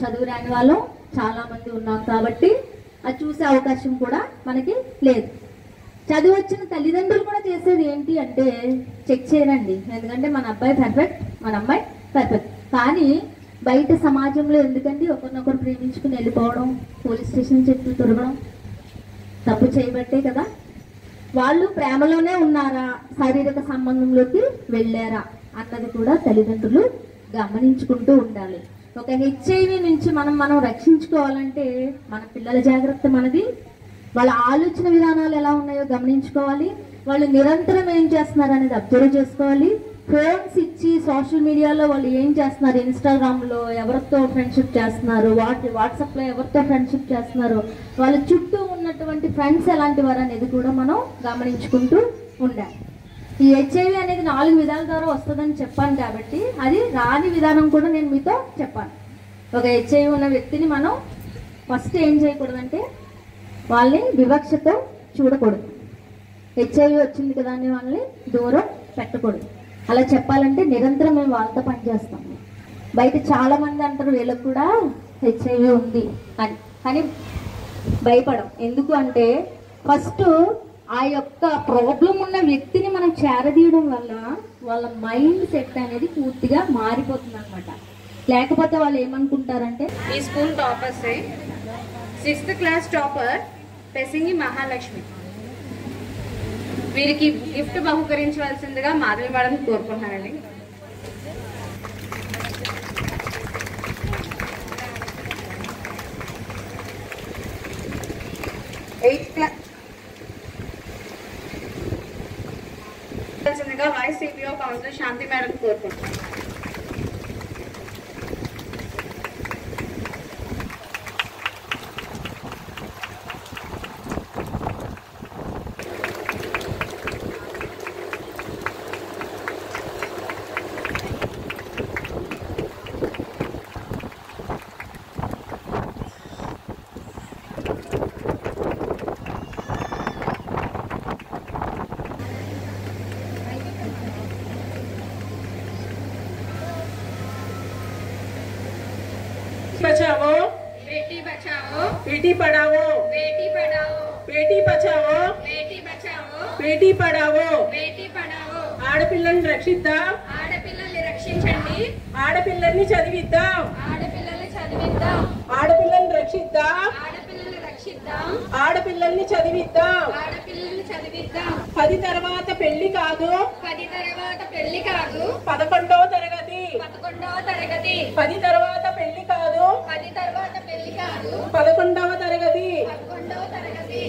చదువు రాని వాళ్ళు చాలా మంది ఉన్నాం కాబట్టి అది చూసే అవకాశం కూడా మనకి లేదు. చదువు వచ్చిన తల్లిదండ్రులు కూడా చేసేది ఏంటి అంటే చెక్ చేయరండి, ఎందుకంటే మన అబ్బాయి పర్ఫెక్ట్, మన అమ్మాయి పర్ఫెక్ట్. కానీ బయట సమాజంలో ఎందుకండి ఒకరినొకరు ప్రేమించుకుని వెళ్ళిపోవడం, పోలీస్ స్టేషన్ చెట్లు తిరగడం తప్పు చేయబట్టే కదా. వాళ్ళు ప్రేమలోనే ఉన్నారా, శారీరక సంబంధంలోకి వెళ్ళారా అన్నది కూడా తల్లిదండ్రులు గమనించుకుంటూ ఉండాలి. ఒక హెచ్ఐవి నుంచి మనం రక్షించుకోవాలంటే మన పిల్లల జాగ్రత్త మనది, వాళ్ళ ఆలోచన విధానాలు ఎలా ఉన్నాయో గమనించుకోవాలి, వాళ్ళు నిరంతరం ఏం చేస్తున్నారు అనేది అబ్జర్వ్ చేసుకోవాలి. ఫోన్స్ ఇచ్చి సోషల్ మీడియాలో వాళ్ళు ఏం చేస్తున్నారు, ఇన్స్టాగ్రామ్లో ఎవరితో ఫ్రెండ్షిప్ చేస్తున్నారు, వాట్సాప్లో ఎవరితో ఫ్రెండ్షిప్ చేస్తున్నారు, వాళ్ళ చుట్టూ ఉన్నటువంటి ఫ్రెండ్స్ ఎలాంటి వారు అనేది కూడా మనం గమనించుకుంటూ ఉండాలి. ఈ హెచ్ఐవి అనేది 4 విధాల ద్వారా వస్తుందని చెప్పాను కాబట్టి అది రాని విధానం కూడా నేను మీతో చెప్పాను. ఒక హెచ్ఐవి ఉన్న వ్యక్తిని మనం ఫస్ట్ ఏం చేయకూడదంటే వాళ్ళని వివక్షతో చూడకూడదు. హెచ్ఐవి వచ్చింది కదా అని వాళ్ళని దూరం పెట్టకూడదు. అలా చెప్పాలంటే నిరంతరం మేము వాళ్ళతో పనిచేస్తాము. బయట చాలా మంది అంటారు వీళ్ళకు కూడా హెచ్ఐవి ఉంది అని, కానీ భయపడం. ఎందుకు అంటే ఫస్ట్ ఆ యొక్క ప్రాబ్లం ఉన్న వ్యక్తిని మనం చేరదీయడం వల్ల వాళ్ళ మైండ్ సెట్ అనేది పూర్తిగా మారిపోతుంది అనమాట. లేకపోతే వాళ్ళు ఏమనుకుంటారంటే ఈ school toppers 6th class topper Pesingi Mahalakshmi, వీరికి గిఫ్ట్ బహుకరించవలసిందిగా మాధవి మేడం కోరుకుంటున్నానండి. Vice CPO counsellor Shanti madam కోరుకుంటున్నాను. बचाओ बेटी बचाओ बेटी पढ़ाओ बेटी पढ़ाओ बेटी बचाओ बेटी बचाओ बेटी पढ़ाओ बेटी पढ़ाओ ఆడపిల్లని రక్షిద్దాం ఆడపిల్లల్ని రక్షించండి ఆడపిల్లల్ని చదివిద్దాం ఆడపిల్లల్ని చదివిద్దాం ఆడపిల్లని రక్షిద్దాం ఆడపిల్లల్ని రక్షిద్దాం ఆడపిల్లల్ని చదివిద్దాం ఆడపిల్లల్ని చదివిద్దాం 10 తర్వాత పెళ్లి కాదు 10 తర్వాత పెళ్లి కాదు 11వ తరగతి 11వ తరగతి 10 తర్వాత పెళ్లి కాదు 10 తర్వాత పెళ్లి కాదు 11వ తరగతి 11వ తరగతి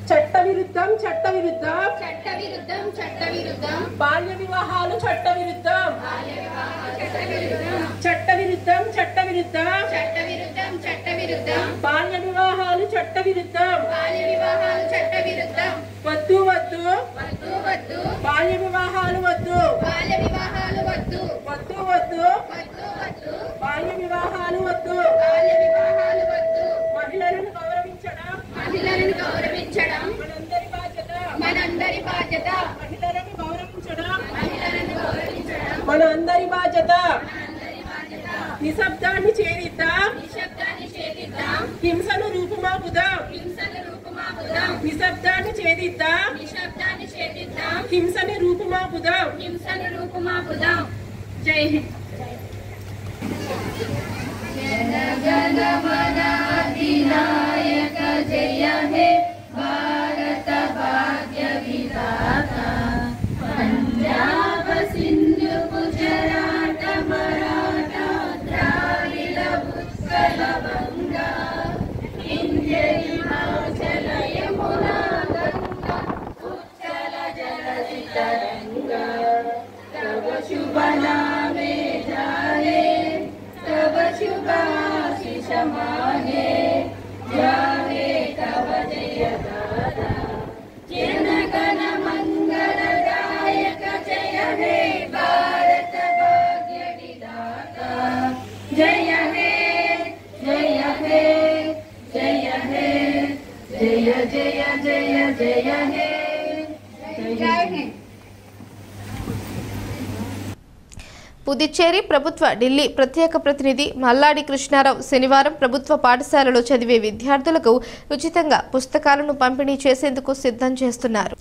చట్ట విరుద్ధం చట్ట విరుద్ధం చట్ట విరుద్ధం చట్ట విరుద్ధం బాల్య వివాహాలు చట్ట విరుద్ధం బాల్య వివాహాలు చట్ట విరుద్ధం చట్ట విరుద్ధం చట్ట విరుద్ధం చట్ట విరుద్ధం చట్ట విరుద్ధం బాల్య వివాహాలు చట్ట విరుద్ధం బాల్య వివాహాలు చట్ట విరుద్ధం వద్దు వద్దు వద్దు వద్దు బాల్య వివాహాలు వద్దు బాల్య వివాహాలు వద్దు వద్దు వద్దు వద్దు వద్దు బాల్య వివాహాలు వద్దు బాల్య వివాహాలు వద్దు మహిళలను గౌరవించడం మహిళలను గౌరవించడం మనందరి బాధ్యత మనందరి బాధ్యత మహిళలను గౌరవించడం మహిళలను గౌరవించడం మనందరి బాధ్యత మనందరి బాధ్యత నిశ్శబ్దాన్ని చేరిద్దాం నిశ్శబ్దాన్ని ఛేదిద్దాం హింసను రూపుమాపుదాం హింసను రూపుమాపుదాం నిశ్శబ్దాన్ని ఛేదిద్దాం నిశ్శబ్దాన్ని ఛేదిద్దాం హింసని రూపుమాపుదాం హింసను రూపుమాపుదాం జై హింద్ జన మన అధినాయక జయ హే భారత భాగ్య విధాత పంజాబ సింధు గుజరాట మరాఠా ద్రావిడ ఉత్కల గంగా వింధ్య హిమాచల యమునా గంగా ఉచ్చల జలధి తరంగా తవ శుభ నామే జానే तब शुभाशिष माने जावे तब जय दादा जन गण मंगलदायक जय हे भारत भाग्य विधाता जय हे जय हे जय हे जय जय जय जय हे जय हे పుదుచ్చేరి ప్రభుత్వ ఢిల్లీ ప్రత్యేక ప్రతినిధి మల్లాడి కృష్ణారావు శనివారం ప్రభుత్వ పాఠశాలలో చదివే విద్యార్థులకు ఉచితంగా పుస్తకాలను పంపిణీ చేసేందుకు సిద్ధం చేస్తున్నారు.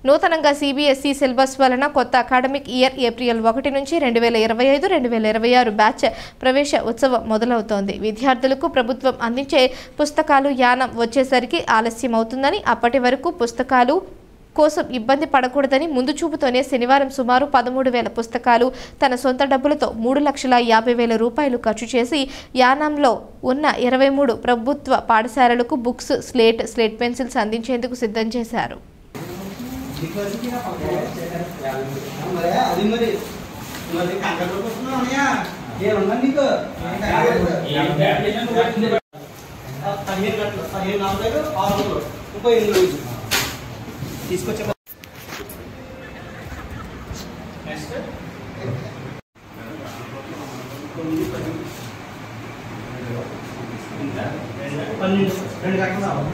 నూతనంగా సిబిఎస్ఈ సిలబస్ వలన కొత్త అకాడమిక్ ఇయర్ ఏప్రిల్ 1 నుంచి 2025-2026 బ్యాచ్ ప్రవేశ ఉత్సవం మొదలవుతోంది. విద్యార్థులకు ప్రభుత్వం అందించే పుస్తకాలు యానం వచ్చేసరికి ఆలస్యం అవుతుందని, అప్పటి వరకు పుస్తకాలు కోసం ఇబ్బంది పడకూడదని ముందు చూపుతోనే శనివారం సుమారు 13,000 పుస్తకాలు తన సొంత డబ్బులతో 3,50,000 రూపాయలు ఖర్చు చేసి యానాంలో ఉన్న 23 ప్రభుత్వ పాఠశాలలకు బుక్స్, స్లేట్ పెన్సిల్స్ అందించేందుకు సిద్ధం చేశారు. తీసుకొచ్చే రెండు గంటలు రావాలి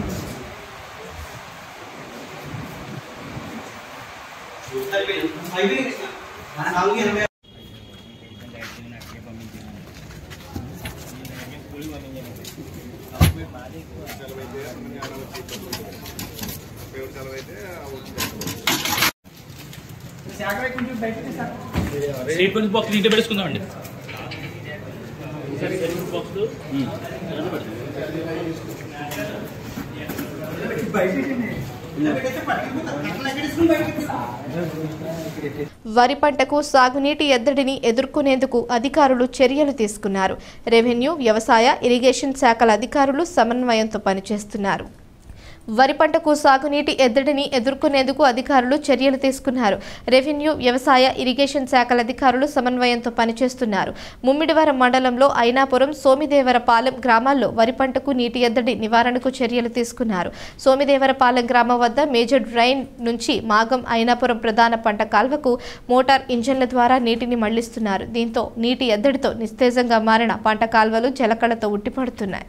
స్టేట్ బుక్ బాక్స్ ఇంట్లో పెట్టుకుందామండి. వరి పంటకు సాగునీటి ఎద్దడిని ఎదుర్కొనేందుకు అధికారులు చర్యలు తీసుకున్నారు. రెవెన్యూ, వ్యవసాయ, ఇరిగేషన్ శాఖల అధికారులు సమన్వయంతో పనిచేస్తున్నారు. వరి పంటకు సాగునీటి ఎద్దడిని ఎదుర్కొనేందుకు అధికారులు చర్యలు తీసుకున్నారు. రెవెన్యూ, వ్యవసాయ, ఇరిగేషన్ శాఖల అధికారులు సమన్వయంతో పనిచేస్తున్నారు. ముమ్మిడివరం మండలంలో ఐనాపురం, సోమిదేవరపాలెం గ్రామాల్లో వరి పంటకు నీటి ఎద్దడి నివారణకు చర్యలు తీసుకున్నారు. సోమిదేవరపాలెం గ్రామం వద్ద మేజర్ డ్రైన్ నుంచి మాగం ఐనాపురం ప్రధాన పంట కాల్వకు మోటార్ ఇంజన్ల ద్వారా నీటిని మళ్లిస్తున్నారు. దీంతో నీటి ఎద్దడితో నిస్తేజంగా మారిన పంట కాల్వలు జలకళతో ఉట్టిపడుతున్నాయి.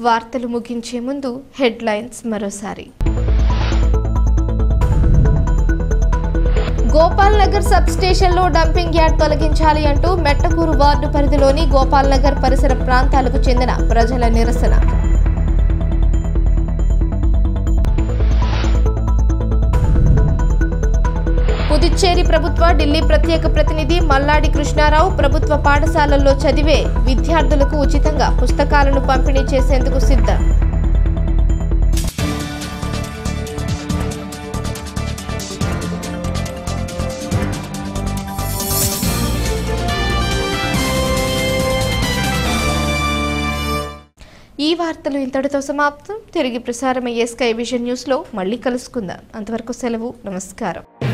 వార్తలు ముగించే ముందు హెడ్లైన్స్ మరోసారి. గోపాల్ నగర్ సబ్ స్టేషన్లో డంపింగ్ యార్డ్ తొలగించాలి అంటూ మెట్టకూరు వార్డు పరిధిలోని గోపాల్ నగర్ పరిసర ప్రాంతాలకు చెందిన ప్రజల నిరసన. పుదుచ్చేరి ప్రభుత్వ ఢిల్లీ ప్రత్యేక ప్రతినిధి మల్లాడి కృష్ణారావు ప్రభుత్వ పాఠశాలల్లో చదివే విద్యార్థులకు ఉచితంగా పుస్తకాలను పంపిణీ చేసేందుకు సిద్ధం. ఈ వార్తలు ఇంతటితో సమాప్తం. తిరిగి ప్రసారమయ్యే స్కై విజన్ న్యూస్లో మళ్ళీ కలుసుకుందాం. అంతవరకు సెలవు. నమస్కారం.